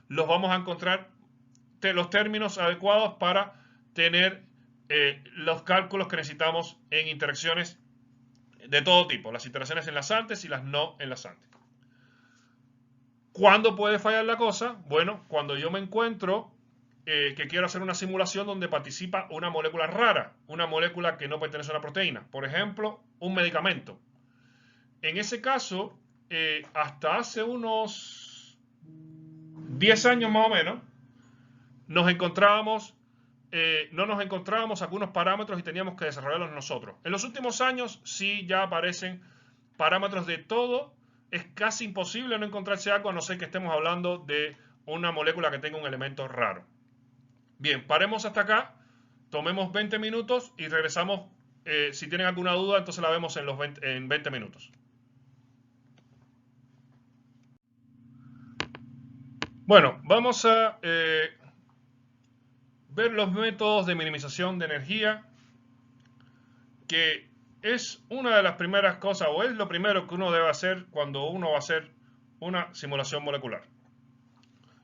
los vamos a encontrar los términos adecuados para tener los cálculos que necesitamos en interacciones de todo tipo, las interacciones enlazantes y las no enlazantes. ¿Cuándo puede fallar la cosa? Bueno, cuando yo me encuentro que quiero hacer una simulación donde participa una molécula rara, una molécula que no pertenece a una proteína, por ejemplo, un medicamento. En ese caso, hasta hace unos 10 años más o menos, no nos encontrábamos algunos parámetros y teníamos que desarrollarlos nosotros. En los últimos años sí ya aparecen parámetros de todo. Es casi imposible no encontrarse algo a no ser que estemos hablando de una molécula que tenga un elemento raro. Bien, paremos hasta acá, tomemos 20 minutos y regresamos. Si tienen alguna duda, entonces la vemos en 20 minutos. Bueno, vamos a ver los métodos de minimización de energía, que es una de las primeras cosas, o es lo primero que uno debe hacer cuando uno va a hacer una simulación molecular.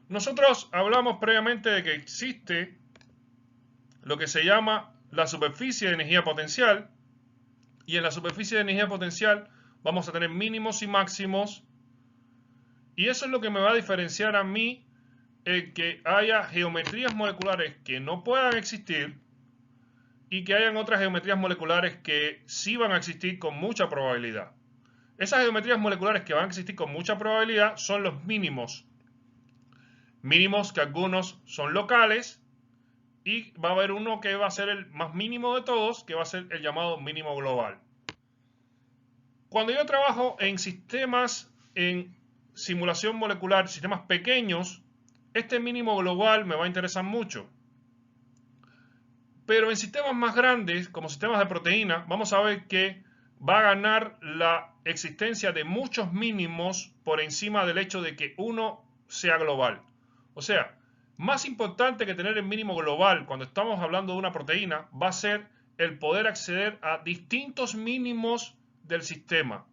Nosotros hablamos previamente de que existe lo que se llama la superficie de energía potencial, y en la superficie de energía potencial vamos a tener mínimos y máximos, y eso es lo que me va a diferenciar a mí el que haya geometrías moleculares que no puedan existir y que hayan otras geometrías moleculares que sí van a existir con mucha probabilidad. Esas geometrías moleculares que van a existir con mucha probabilidad son los mínimos. Mínimos que algunos son locales y va a haber uno que va a ser el más mínimo de todos, que va a ser el llamado mínimo global. Cuando yo trabajo en sistemas en simulación molecular, sistemas pequeños, este mínimo global me va a interesar mucho. Pero en sistemas más grandes, como sistemas de proteína, vamos a ver que va a ganar la existencia de muchos mínimos por encima del hecho de que uno sea global. O sea, más importante que tener el mínimo global cuando estamos hablando de una proteína va a ser el poder acceder a distintos mínimos del sistema.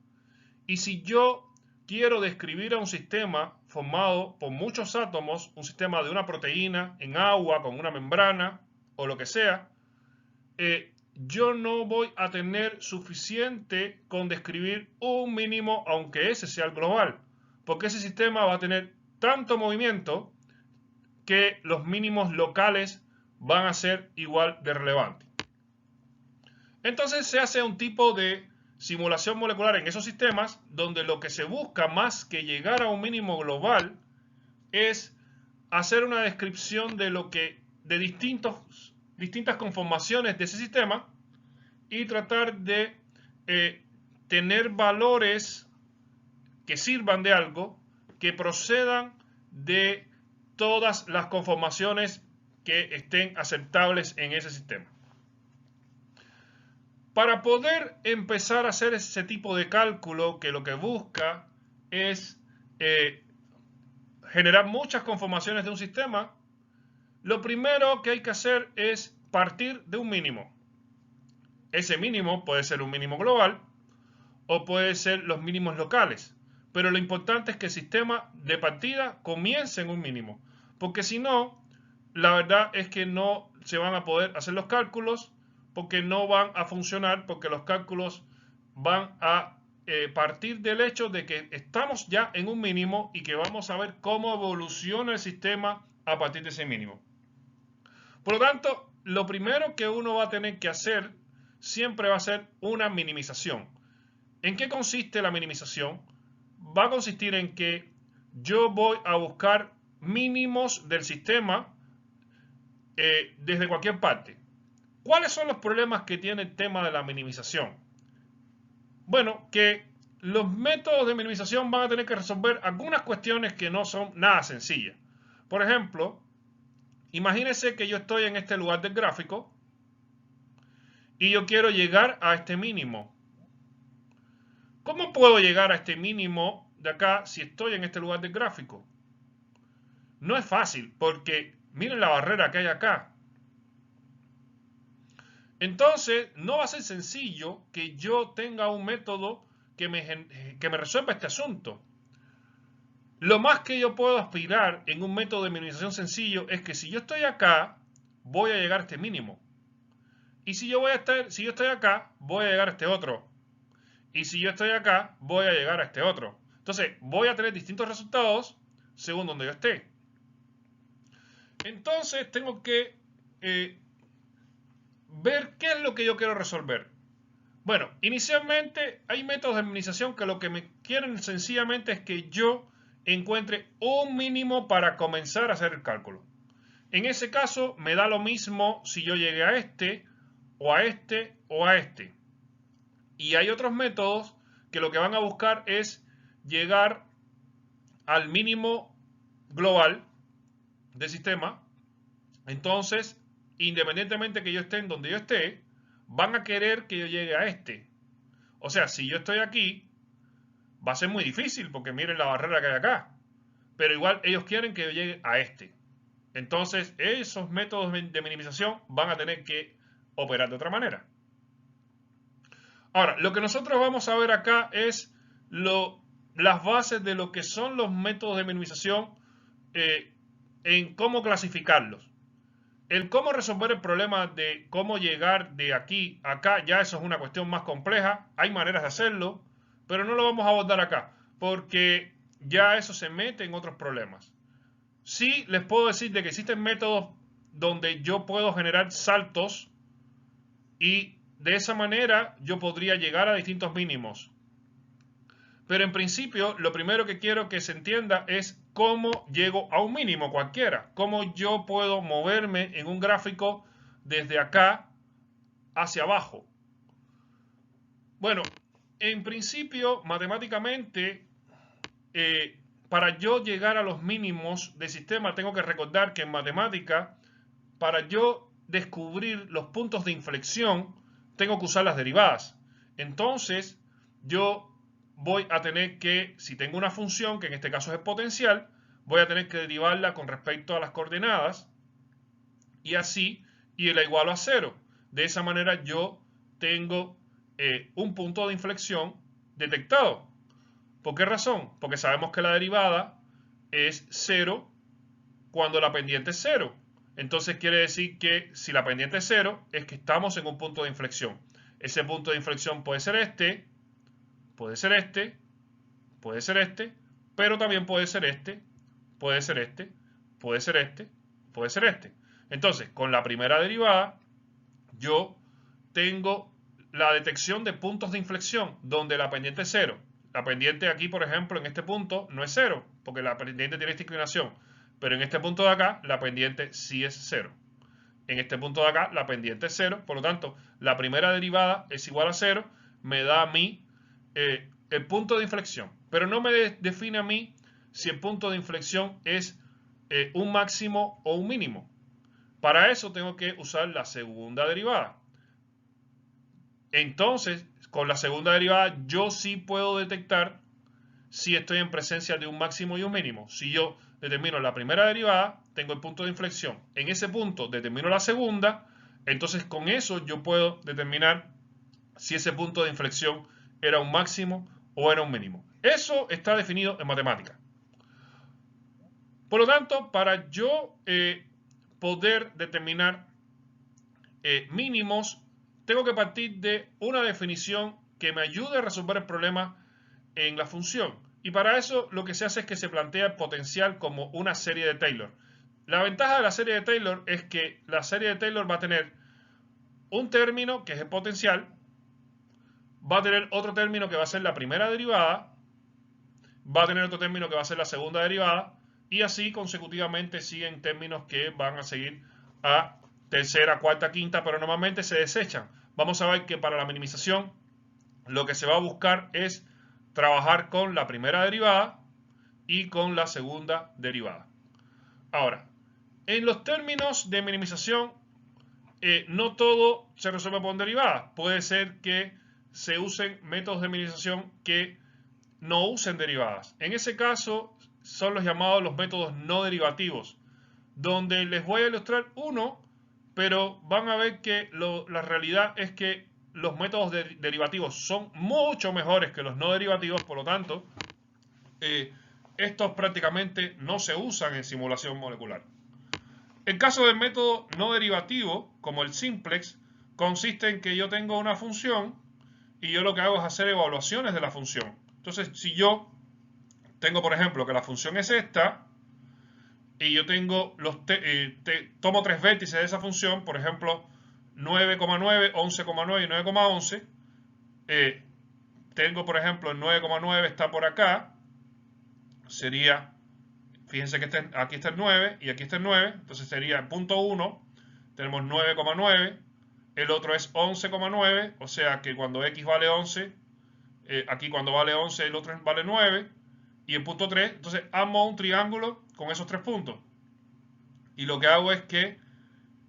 Y si yo quiero describir a un sistema formado por muchos átomos, un sistema de una proteína en agua, con una membrana o lo que sea, yo no voy a tener suficiente con describir un mínimo, aunque ese sea el global, porque ese sistema va a tener tanto movimiento que los mínimos locales van a ser igual de relevantes. Entonces se hace un tipo de simulación molecular en esos sistemas donde lo que se busca más que llegar a un mínimo global es hacer una descripción de lo que de distintas conformaciones de ese sistema y tratar de tener valores que sirvan de algo, que procedan de todas las conformaciones que estén aceptables en ese sistema. Para poder empezar a hacer ese tipo de cálculo, que lo que busca es generar muchas conformaciones de un sistema, lo primero que hay que hacer es partir de un mínimo. Ese mínimo puede ser un mínimo global o puede ser los mínimos locales. Pero lo importante es que el sistema de partida comience en un mínimo. Porque si no, la verdad es que no se van a poder hacer los cálculos, porque no van a funcionar, porque los cálculos van a partir del hecho de que estamos ya en un mínimo y que vamos a ver cómo evoluciona el sistema a partir de ese mínimo. Por lo tanto, lo primero que uno va a tener que hacer siempre va a ser una minimización. ¿En qué consiste la minimización? Va a consistir en que yo voy a buscar mínimos del sistema desde cualquier parte. ¿Cuáles son los problemas que tiene el tema de la minimización? Bueno, que los métodos de minimización van a tener que resolver algunas cuestiones que no son nada sencillas. Por ejemplo, imagínense que yo estoy en este lugar del gráfico y yo quiero llegar a este mínimo. ¿Cómo puedo llegar a este mínimo de acá si estoy en este lugar del gráfico? No es fácil porque miren la barrera que hay acá. Entonces, no va a ser sencillo que yo tenga un método que me resuelva este asunto. Lo más que yo puedo aspirar en un método de minimización sencillo es que si yo estoy acá, voy a llegar a este mínimo. Y si yo estoy acá, voy a llegar a este otro. Y si yo estoy acá, voy a llegar a este otro. Entonces, voy a tener distintos resultados según donde yo esté. Entonces, tengo que ver qué es lo que yo quiero resolver. Bueno, inicialmente hay métodos de minimización que lo que me quieren sencillamente es que yo encuentre un mínimo para comenzar a hacer el cálculo. En ese caso, me da lo mismo si yo llegué a este, o a este, o a este. Y hay otros métodos que lo que van a buscar es llegar al mínimo global del sistema. Entonces, independientemente que yo esté en donde yo esté, van a querer que yo llegue a este. O sea, si yo estoy aquí, va a ser muy difícil porque miren la barrera que hay acá. Pero igual ellos quieren que yo llegue a este. Entonces, esos métodos de minimización van a tener que operar de otra manera. Ahora, lo que nosotros vamos a ver acá es las bases de lo que son los métodos de minimización en cómo clasificarlos. El cómo resolver el problema de cómo llegar de aquí a acá, ya eso es una cuestión más compleja. Hay maneras de hacerlo, pero no lo vamos a abordar acá, porque ya eso se mete en otros problemas. Sí les puedo decir de que existen métodos donde yo puedo generar saltos y de esa manera yo podría llegar a distintos mínimos. Pero en principio, lo primero que quiero que se entienda es cómo llego a un mínimo cualquiera. Cómo yo puedo moverme en un gráfico desde acá hacia abajo. Bueno, en principio, matemáticamente, para yo llegar a los mínimos del sistema, tengo que recordar que en matemática, para yo descubrir los puntos de inflexión, tengo que usar las derivadas. Entonces, yo voy a tener que, si tengo una función, que en este caso es exponencial, voy a tener que derivarla con respecto a las coordenadas y así, y la igualo a 0. De esa manera yo tengo un punto de inflexión detectado. ¿Por qué razón? Porque sabemos que la derivada es 0 cuando la pendiente es 0. Entonces quiere decir que si la pendiente es 0, es que estamos en un punto de inflexión. Ese punto de inflexión puede ser este, puede ser este, puede ser este, pero también puede ser este, puede ser este, puede ser este, puede ser este. Entonces, con la primera derivada, yo tengo la detección de puntos de inflexión donde la pendiente es 0. La pendiente aquí, por ejemplo, en este punto no es 0, porque la pendiente tiene esta inclinación. Pero en este punto de acá, la pendiente sí es 0. En este punto de acá, la pendiente es 0. Por lo tanto, la primera derivada es igual a 0. Me da a mí el punto de inflexión. Pero no me define a mí si el punto de inflexión es un máximo o un mínimo. Para eso tengo que usar la segunda derivada. Entonces, con la segunda derivada, yo sí puedo detectar si estoy en presencia de un máximo y un mínimo. Si yo determino la primera derivada, tengo el punto de inflexión. En ese punto determino la segunda, entonces con eso yo puedo determinar si ese punto de inflexión era un máximo o era un mínimo. Eso está definido en matemáticas. Por lo tanto, para yo poder determinar mínimos, tengo que partir de una definición que me ayude a resolver el problema en la función. Y para eso lo que se hace es que se plantea el potencial como una serie de Taylor. La ventaja de la serie de Taylor es que la serie de Taylor va a tener un término que es el potencial, va a tener otro término que va a ser la primera derivada, va a tener otro término que va a ser la segunda derivada, y así consecutivamente siguen términos que van a seguir a tercera, cuarta, quinta, pero normalmente se desechan. Vamos a ver que para la minimización lo que se va a buscar es trabajar con la primera derivada y con la segunda derivada. Ahora, en los términos de minimización, no todo se resuelve por derivadas. Puede ser que se usen métodos de minimización que no usen derivadas. En ese caso son los llamados los métodos no derivativos, donde les voy a ilustrar uno, pero van a ver que la realidad es que los métodos derivativos son mucho mejores que los no derivativos, por lo tanto, estos prácticamente no se usan en simulación molecular. El caso del método no derivativo, como el simplex, consiste en que yo tengo una función y yo lo que hago es hacer evaluaciones de la función. Entonces, si yo tengo, por ejemplo, que la función es esta, y yo tengo tomo tres vértices de esa función, por ejemplo, 9,9, 11,9 y 9,11. Tengo, por ejemplo, el 9,9 está por acá. Sería, fíjense que aquí está el 9 y aquí está el 9. Entonces sería el punto 1. Tenemos 9,9. El otro es 11,9. O sea que cuando x vale 11, aquí cuando vale 11 el otro vale 9. Y el punto 3, entonces armo un triángulo con esos tres puntos. Y lo que hago es que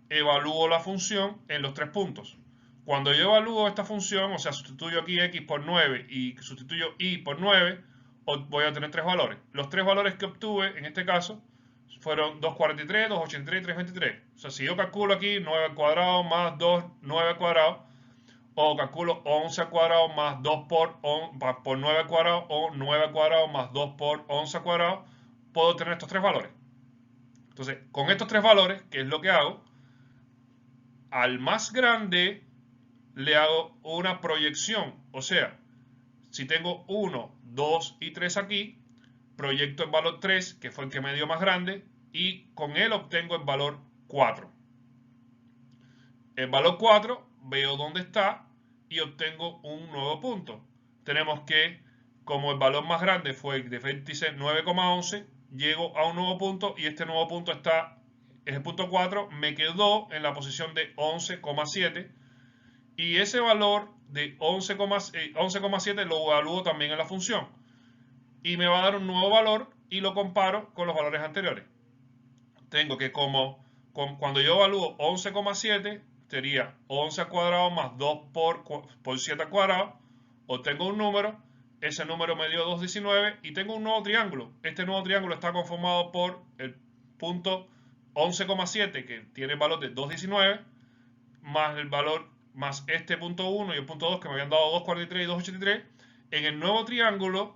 evalúo la función en los tres puntos. Cuando yo evalúo esta función, o sea, sustituyo aquí x por 9 y sustituyo y por 9, voy a tener tres valores. Los tres valores que obtuve en este caso fueron 243, 283 y 323. O sea, si yo calculo aquí 9 al cuadrado más 2, 9 al cuadrado, o calculo 11 al cuadrado más 2 por 9 al cuadrado, o 9 al cuadrado más 2 por 11 al cuadrado, puedo tener estos tres valores. Entonces, con estos tres valores, ¿qué es lo que hago? Al más grande le hago una proyección. O sea, si tengo 1, 2 y 3 aquí, proyecto el valor 3, que fue el que me dio más grande, y con él obtengo el valor 4. El valor 4, veo dónde está y obtengo un nuevo punto. Tenemos que, como el valor más grande fue el de vértice 9,11, llego a un nuevo punto y este nuevo punto es el punto 4, me quedó en la posición de 11,7 y ese valor de 11,7 lo evalúo también en la función y me va a dar un nuevo valor y lo comparo con los valores anteriores. Tengo que cuando yo evalúo 11,7 sería 11 al cuadrado más 2 por 7 al cuadrado, obtengo un número, ese número me dio 2,19 y tengo un nuevo triángulo. Este nuevo triángulo está conformado por el punto 11,7 que tiene el valor de 2,19 más el valor más este punto 1 y el punto 2 que me habían dado 2,43 y 2,83. En el nuevo triángulo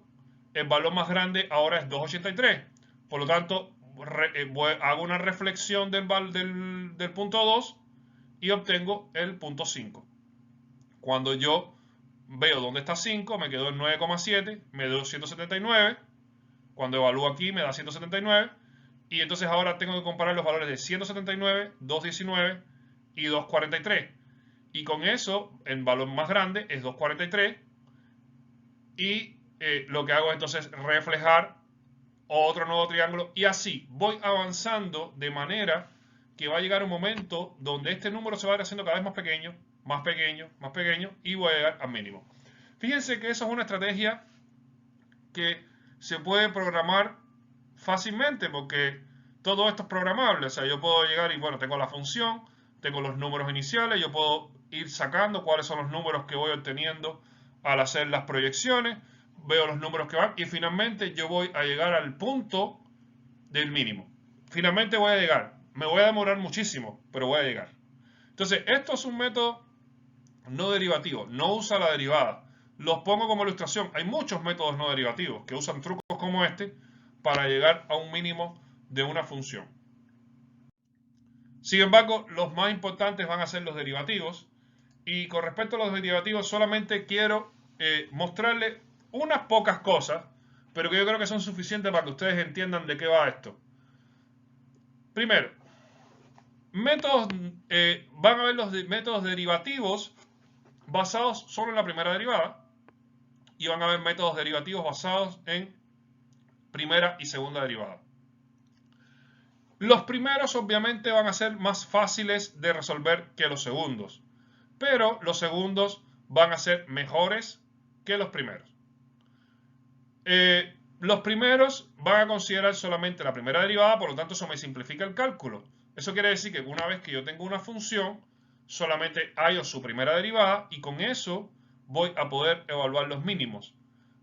el valor más grande ahora es 2,83. Por lo tanto, hago una reflexión del punto 2 y obtengo el punto 5. Cuando yo veo dónde está 5, me quedo en 9,7, me dio 179. Cuando evalúo aquí me da 179. Y entonces ahora tengo que comparar los valores de 179, 219 y 243. Y con eso, el valor más grande es 243. Y lo que hago es entonces reflejar otro nuevo triángulo y así voy avanzando de manera que va a llegar un momento donde este número se va a ir haciendo cada vez más pequeño, más pequeño, más pequeño y voy a llegar al mínimo. Fíjense que esa es una estrategia que se puede programar fácilmente porque todo esto es programable. O sea, yo puedo llegar y bueno, tengo la función, tengo los números iniciales, yo puedo ir sacando cuáles son los números que voy obteniendo al hacer las proyecciones, veo los números que van y finalmente yo voy a llegar al punto del mínimo. Finalmente voy a llegar. Me voy a demorar muchísimo, pero voy a llegar. Entonces, esto es un método no derivativo, no usa la derivada. Los pongo como ilustración. Hay muchos métodos no derivativos que usan trucos como este para llegar a un mínimo de una función. Sin embargo, los más importantes van a ser los derivativos. Y con respecto a los derivativos, solamente quiero mostrarles unas pocas cosas, pero que yo creo que son suficientes para que ustedes entiendan de qué va esto. Primero, métodos, van a haber los métodos derivativos basados solo en la primera derivada y van a haber métodos derivativos basados en primera y segunda derivada. Los primeros obviamente van a ser más fáciles de resolver que los segundos, pero los segundos van a ser mejores que los primeros. Los primeros van a considerar solamente la primera derivada, por lo tanto eso me simplifica el cálculo. Eso quiere decir que una vez que yo tengo una función, solamente hallo su primera derivada y con eso voy a poder evaluar los mínimos.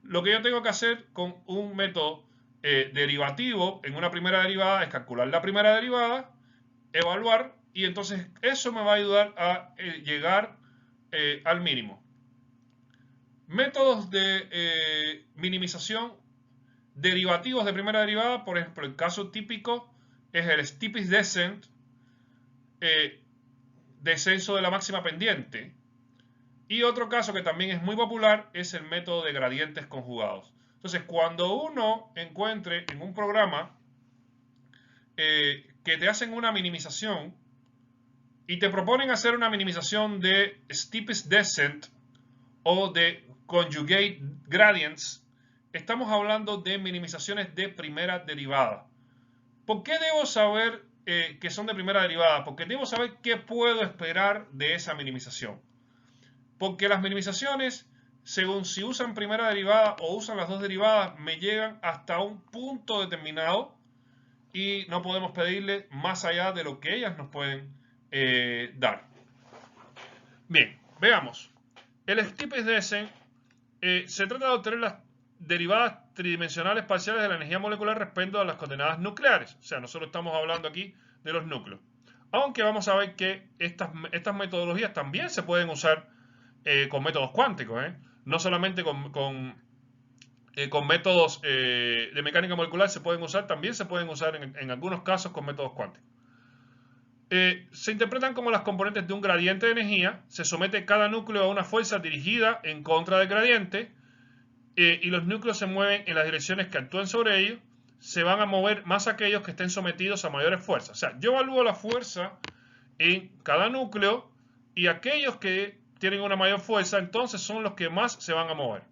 Lo que yo tengo que hacer con un método derivativo en una primera derivada es calcular la primera derivada, evaluar y entonces eso me va a ayudar a llegar al mínimo. Métodos de minimización derivativos de primera derivada, por ejemplo, el caso típico es el steepest descent, descenso de la máxima pendiente. Y otro caso que también es muy popular es el método de gradientes conjugados. Entonces, cuando uno encuentre en un programa que te hacen una minimización y te proponen hacer una minimización de steepest descent o de conjugate gradients, estamos hablando de minimizaciones de primera derivada. ¿Por qué debo saber que son de primera derivada? Porque debo saber qué puedo esperar de esa minimización. Porque las minimizaciones, según si usan primera derivada o usan las dos derivadas, me llegan hasta un punto determinado y no podemos pedirle más allá de lo que ellas nos pueden dar. Bien, veamos. El steepest descent se trata de obtener las derivadas tridimensionales parciales de la energía molecular respecto a las coordenadas nucleares. O sea, nosotros estamos hablando aquí de los núcleos. Aunque vamos a ver que estas metodologías también se pueden usar con métodos cuánticos, no solamente con métodos de mecánica molecular se pueden usar, también se pueden usar en algunos casos con métodos cuánticos. Se interpretan como las componentes de un gradiente de energía, se somete cada núcleo a una fuerza dirigida en contra del gradiente y los núcleos se mueven en las direcciones que actúen sobre ellos, se van a mover más aquellos que estén sometidos a mayores fuerzas. O sea, yo evalúo la fuerza en cada núcleo y aquellos que tienen una mayor fuerza, entonces son los que más se van a mover.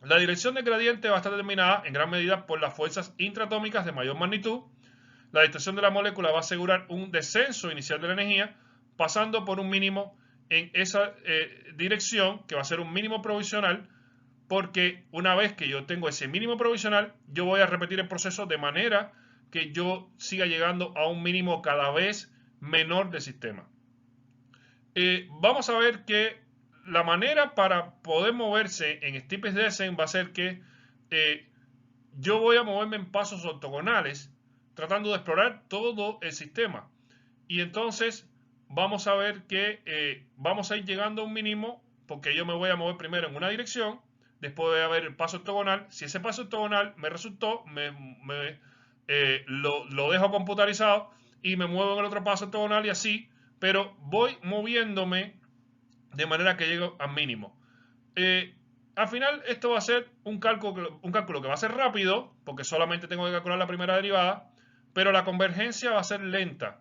La dirección del gradiente va a estar determinada en gran medida por las fuerzas intratómicas de mayor magnitud. La distorsión de la molécula va a asegurar un descenso inicial de la energía, pasando por un mínimo en esa dirección, que va a ser un mínimo provisional, porque una vez que yo tengo ese mínimo provisional, yo voy a repetir el proceso de manera que yo siga llegando a un mínimo cada vez menor del sistema. Vamos a ver que la manera para poder moverse en steepest descent va a ser que yo voy a moverme en pasos ortogonales, tratando de explorar todo el sistema. Y entonces vamos a ver que vamos a ir llegando a un mínimo, porque yo me voy a mover primero en una dirección, después voy a ver el paso ortogonal. Si ese paso ortogonal me resultó, lo dejo computarizado y me muevo en el otro paso ortogonal y así, pero voy moviéndome de manera que llego al mínimo. Al final esto va a ser un cálculo que va a ser rápido, porque solamente tengo que calcular la primera derivada, pero la convergencia va a ser lenta.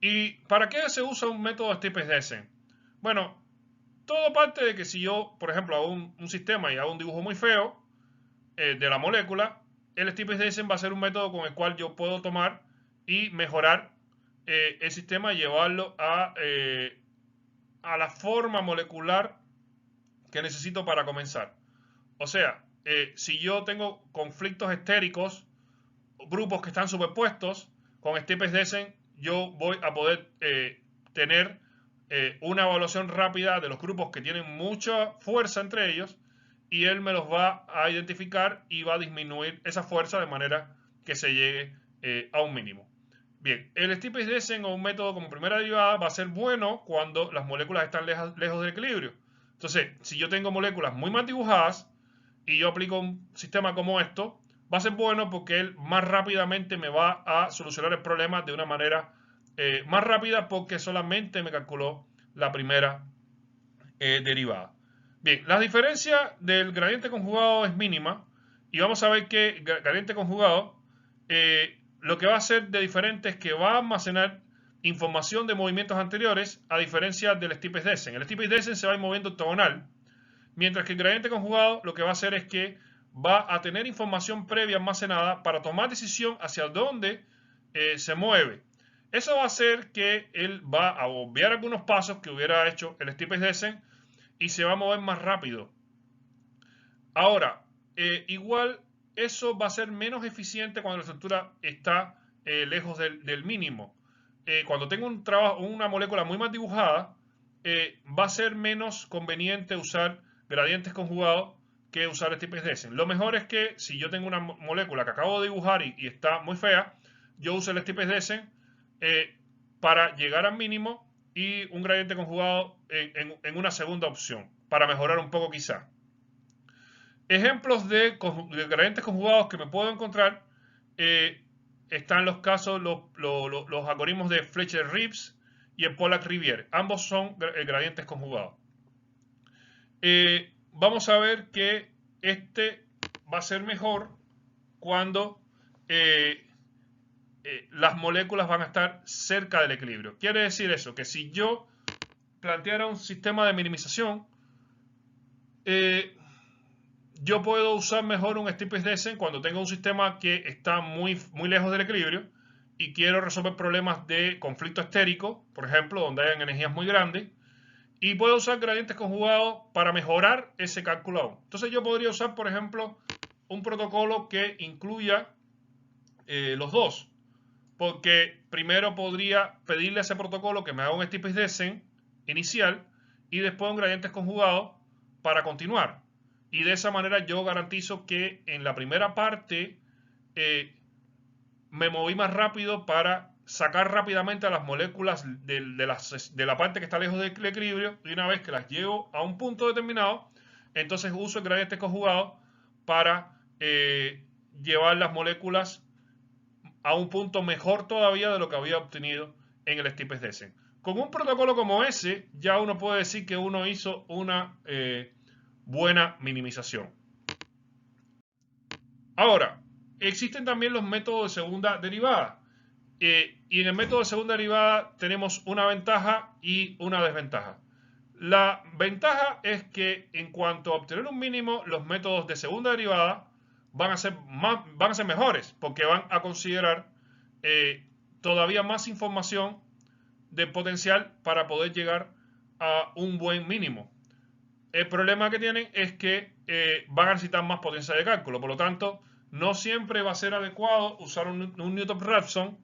¿Y para qué se usa un método steepest descent? Bueno, todo parte de que si yo, por ejemplo, hago un sistema y hago un dibujo muy feo de la molécula, el steepest descent va a ser un método con el cual yo puedo tomar y mejorar el sistema y llevarlo a la forma molecular que necesito para comenzar. O sea, si yo tengo conflictos estéricos, grupos que están superpuestos, con Stepen-Desen yo voy a poder tener una evaluación rápida de los grupos que tienen mucha fuerza entre ellos, y él me los va a identificar y va a disminuir esa fuerza de manera que se llegue a un mínimo. Bien, el Stepen-Desen o un método como primera derivada va a ser bueno cuando las moléculas están lejos del equilibrio. Entonces, si yo tengo moléculas muy mal dibujadas y yo aplico un sistema como esto, va a ser bueno porque él más rápidamente me va a solucionar el problema de una manera más rápida, porque solamente me calculó la primera derivada. Bien, la diferencia del gradiente conjugado es mínima, y vamos a ver que el gradiente conjugado lo que va a hacer de diferente es que va a almacenar información de movimientos anteriores, a diferencia del Stepen-Desen. El Stepen-Desen se va a ir moviendo octogonal, mientras que el gradiente conjugado lo que va a hacer es que va a tener información previa almacenada para tomar decisión hacia dónde se mueve. Eso va a hacer que él va a obviar algunos pasos que hubiera hecho el Stepen-Desen y se va a mover más rápido. Ahora, igual eso va a ser menos eficiente cuando la estructura está lejos del mínimo. Cuando tengo una molécula muy mal dibujada, va a ser menos conveniente usar gradientes conjugados que usar Stepen-Desen. Lo mejor es que si yo tengo una molécula que acabo de dibujar y está muy fea, yo uso el Stepen-Desen para llegar al mínimo, y un gradiente conjugado en una segunda opción, para mejorar un poco quizá. Ejemplos de gradientes conjugados que me puedo encontrar, están los casos, los algoritmos de Fletcher-Rives y el Pollack-Riviere. Ambos son gradientes conjugados. Vamos a ver que este va a ser mejor cuando las moléculas van a estar cerca del equilibrio. Quiere decir eso, que si yo planteara un sistema de minimización, yo puedo usar mejor un Stepen-Desen cuando tengo un sistema que está muy lejos del equilibrio y quiero resolver problemas de conflicto estérico, por ejemplo, donde hay energías muy grandes, y puedo usar gradientes conjugados para mejorar ese cálculo aún. Entonces yo podría usar, por ejemplo, un protocolo que incluya los dos, porque primero podría pedirle a ese protocolo que me haga un Stepen-Desen inicial y después un gradientes conjugados para continuar. Y de esa manera yo garantizo que en la primera parte me moví más rápido para sacar rápidamente a las moléculas de la parte que está lejos del equilibrio, y una vez que las llevo a un punto determinado, entonces uso el gradiente conjugado para llevar las moléculas a un punto mejor todavía de lo que había obtenido en el Stepen-Desen. Con un protocolo como ese, ya uno puede decir que uno hizo una buena minimización. Ahora, existen también los métodos de segunda derivada. Y en el método de segunda derivada tenemos una ventaja y una desventaja. La ventaja es que en cuanto a obtener un mínimo, los métodos de segunda derivada van a ser mejores, porque van a considerar todavía más información de potencial para poder llegar a un buen mínimo. El problema que tienen es que van a necesitar más potencia de cálculo, por lo tanto, no siempre va a ser adecuado usar un Newton-Raphson,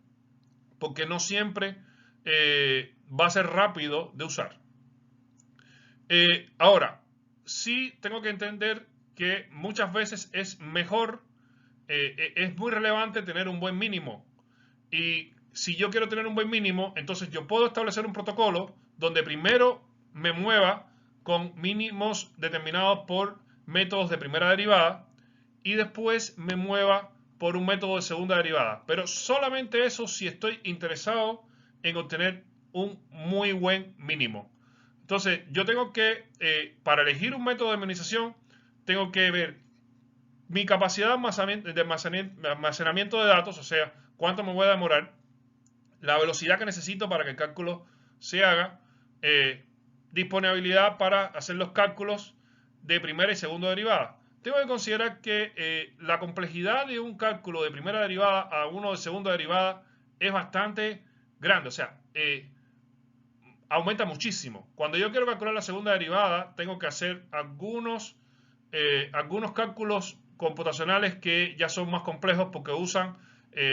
porque no siempre va a ser rápido de usar. Ahora, sí tengo que entender que muchas veces es mejor, es muy relevante tener un buen mínimo. Y si yo quiero tener un buen mínimo, entonces yo puedo establecer un protocolo donde primero me mueva con mínimos determinados por métodos de primera derivada y después me mueva por un método de segunda derivada. Pero solamente eso si estoy interesado en obtener un muy buen mínimo. Entonces, yo tengo que, para elegir un método de minimización, tengo que ver mi capacidad de almacenamiento de datos, o sea, cuánto me voy a demorar, la velocidad que necesito para que el cálculo se haga, disponibilidad para hacer los cálculos de primera y segunda derivada. Tengo que considerar que la complejidad de un cálculo de primera derivada a uno de segunda derivada es bastante grande, o sea, aumenta muchísimo. Cuando yo quiero calcular la segunda derivada, tengo que hacer algunos cálculos computacionales que ya son más complejos porque usan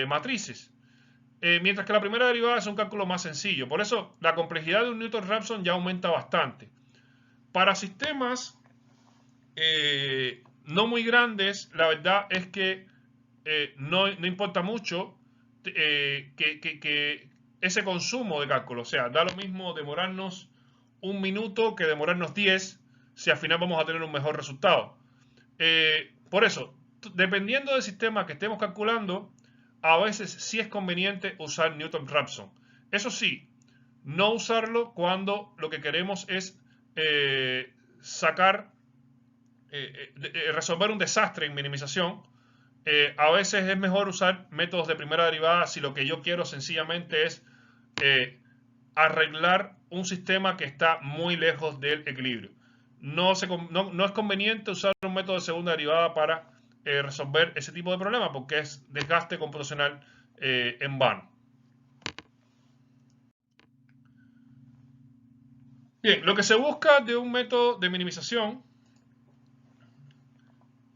matrices. Mientras que la primera derivada es un cálculo más sencillo. Por eso la complejidad de un Newton-Raphson ya aumenta bastante. Para sistemas no muy grandes, la verdad es que no importa mucho que ese consumo de cálculo. O sea, da lo mismo demorarnos un minuto que demorarnos 10 si al final vamos a tener un mejor resultado. Por eso, dependiendo del sistema que estemos calculando, a veces sí es conveniente usar Newton-Raphson. Eso sí, no usarlo cuando lo que queremos es resolver un desastre en minimización. A veces es mejor usar métodos de primera derivada si lo que yo quiero sencillamente es arreglar un sistema que está muy lejos del equilibrio. No es conveniente usar un método de segunda derivada para resolver ese tipo de problema porque es desgaste computacional en vano. Bien, lo que se busca de un método de minimización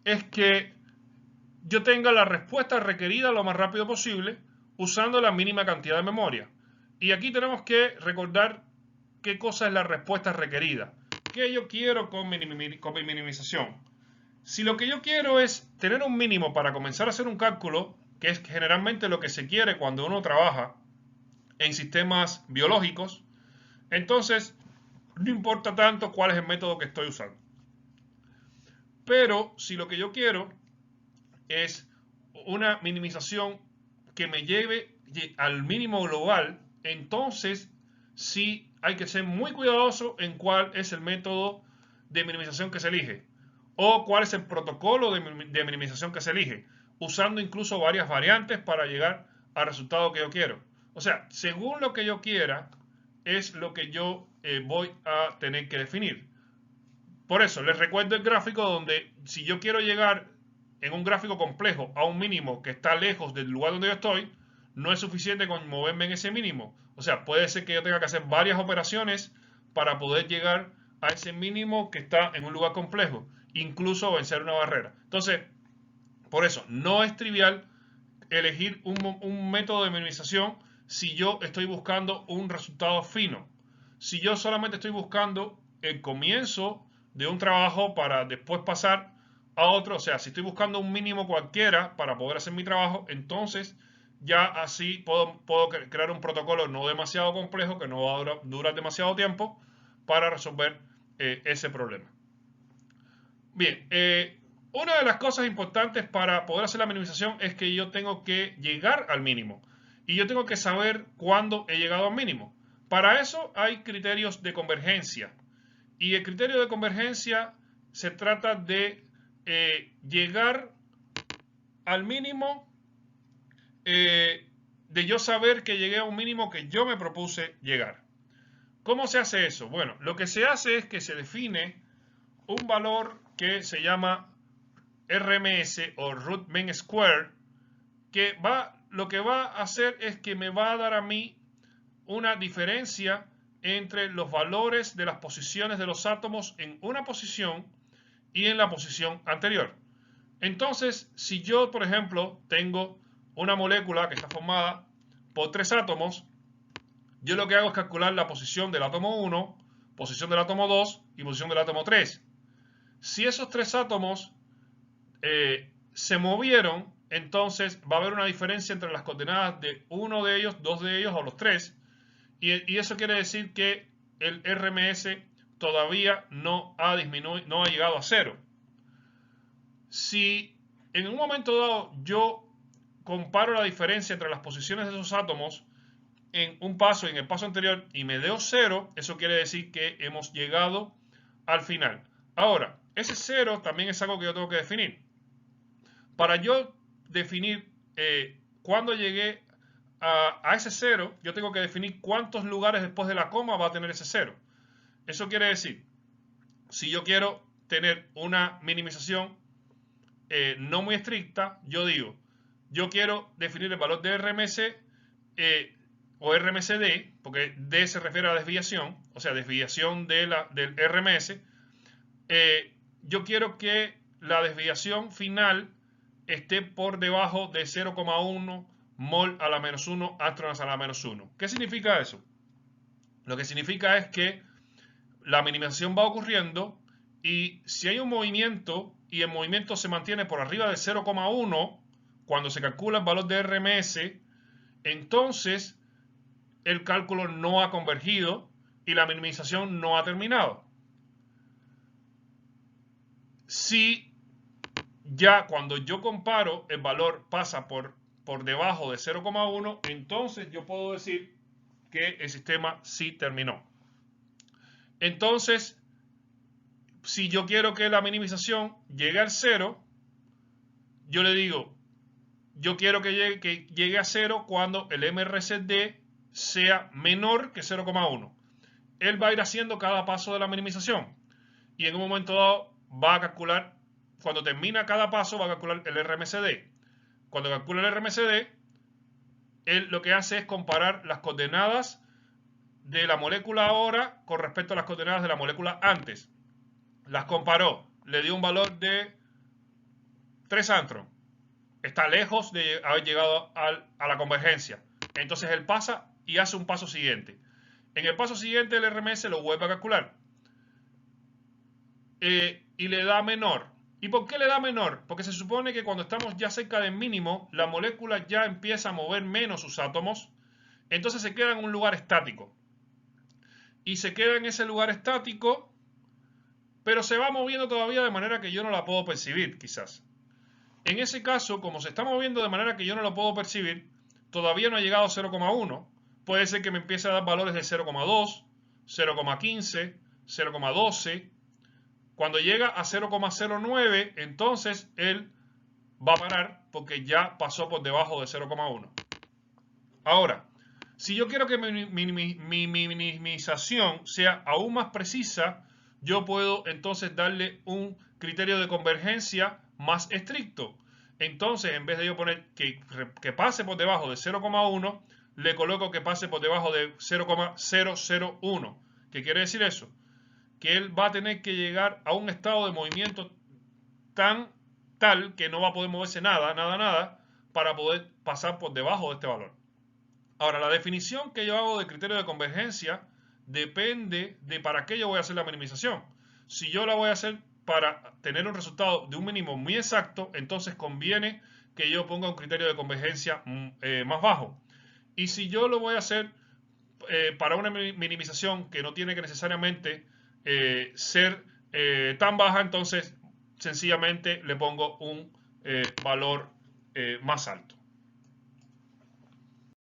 es que yo tenga la respuesta requerida lo más rápido posible usando la mínima cantidad de memoria. Y aquí tenemos que recordar qué cosa es la respuesta requerida. ¿Qué yo quiero con mi minimización? Si lo que yo quiero es tener un mínimo para comenzar a hacer un cálculo, que es generalmente lo que se quiere cuando uno trabaja en sistemas biológicos, entonces no importa tanto cuál es el método que estoy usando. Pero si lo que yo quiero es una minimización que me lleve al mínimo global, entonces sí hay que ser muy cuidadoso en cuál es el método de minimización que se elige o cuál es el protocolo de minimización que se elige, usando incluso varias variantes para llegar al resultado que yo quiero. O sea, según lo que yo quiera, es lo que yo voy a tener que definir. Por eso, les recuerdo el gráfico donde si yo quiero llegar en un gráfico complejo a un mínimo que está lejos del lugar donde yo estoy, no es suficiente con moverme en ese mínimo. O sea, puede ser que yo tenga que hacer varias operaciones para poder llegar a ese mínimo que está en un lugar complejo, incluso vencer una barrera. Entonces, por eso, no es trivial elegir un método de minimización si yo estoy buscando un resultado fino. Si yo solamente estoy buscando el comienzo de un trabajo para después pasar a otro, o sea, si estoy buscando un mínimo cualquiera para poder hacer mi trabajo, entonces ya así puedo crear un protocolo no demasiado complejo que no va a durar demasiado tiempo para resolver ese problema. Bien, una de las cosas importantes para poder hacer la minimización es que yo tengo que llegar al mínimo y yo tengo que saber cuándo he llegado al mínimo. Para eso hay criterios de convergencia y el criterio de convergencia se trata de llegar al mínimo, de yo saber que llegué a un mínimo que yo me propuse llegar. ¿Cómo se hace eso? Bueno, lo que se hace es que se define un valor que se llama RMS o root mean square, que lo que va a hacer es que me va a dar a mí una diferencia entre los valores de las posiciones de los átomos en una posición y en la posición anterior. Entonces, si yo, por ejemplo, tengo una molécula que está formada por 3 átomos, yo lo que hago es calcular la posición del átomo 1, posición del átomo 2 y posición del átomo 3. Si esos 3 átomos se movieron, entonces va a haber una diferencia entre las coordenadas de uno de ellos, 2 de ellos o los 3. Y eso quiere decir que el RMS todavía no ha disminuido, no ha llegado a 0. Si en un momento dado yo comparo la diferencia entre las posiciones de esos átomos en un paso y en el paso anterior y me dio 0, eso quiere decir que hemos llegado al final. Ahora, ese 0 también es algo que yo tengo que definir. Para yo definir cuándo llegué a ese 0, yo tengo que definir cuántos lugares después de la coma va a tener ese 0. Eso quiere decir, si yo quiero tener una minimización no muy estricta, yo digo, yo quiero definir el valor de RMS o RMSD, porque D se refiere a desviación, o sea, desviación del RMS, yo quiero que la desviación final esté por debajo de 0,1 mol a la menos 1, astronas a la menos 1. ¿Qué significa eso? Lo que significa es que la minimización va ocurriendo y si hay un movimiento y el movimiento se mantiene por arriba de 0,1 cuando se calcula el valor de RMS, entonces el cálculo no ha convergido y la minimización no ha terminado. Si ya cuando yo comparo el valor pasa por debajo de 0,1, entonces yo puedo decir que el sistema sí terminó. Entonces, si yo quiero que la minimización llegue al 0, yo le digo, yo quiero que llegue a 0 cuando el MRCD sea menor que 0,1. Él va a ir haciendo cada paso de la minimización y en un momento dado va a calcular, cuando termina cada paso va a calcular el RMSD. Cuando calcula el RMSD, él lo que hace es comparar las coordenadas de la molécula ahora con respecto a las coordenadas de la molécula antes. Las comparó, le dio un valor de 3 angstrom. Está lejos de haber llegado a la convergencia. Entonces él pasa y hace un paso siguiente. En el paso siguiente el RMS lo vuelve a calcular. Y le da menor. ¿Y por qué le da menor? Porque se supone que cuando estamos ya cerca del mínimo, la molécula ya empieza a mover menos sus átomos. Entonces se queda en un lugar estático. Y se queda en ese lugar estático, pero se va moviendo todavía de manera que yo no la puedo percibir, quizás. En ese caso, como se está moviendo de manera que yo no lo puedo percibir, todavía no ha llegado a 0,1. Puede ser que me empiece a dar valores de 0,2, 0,15, 0,12. Cuando llega a 0,09, entonces él va a parar porque ya pasó por debajo de 0,1. Ahora, si yo quiero que mi minimización sea aún más precisa, yo puedo entonces darle un criterio de convergencia más estricto. Entonces, en vez de yo poner que pase por debajo de 0,1, le coloco que pase por debajo de 0,001. ¿Qué quiere decir eso? Que él va a tener que llegar a un estado de movimiento tal que no va a poder moverse nada, para poder pasar por debajo de este valor. Ahora, la definición que yo hago de criterio de convergencia depende de para qué yo voy a hacer la minimización. Si yo la voy a hacer para tener un resultado de un mínimo muy exacto, entonces conviene que yo ponga un criterio de convergencia más bajo. Y si yo lo voy a hacer para una minimización que no tiene que necesariamente ser tan baja, entonces sencillamente le pongo un valor más alto.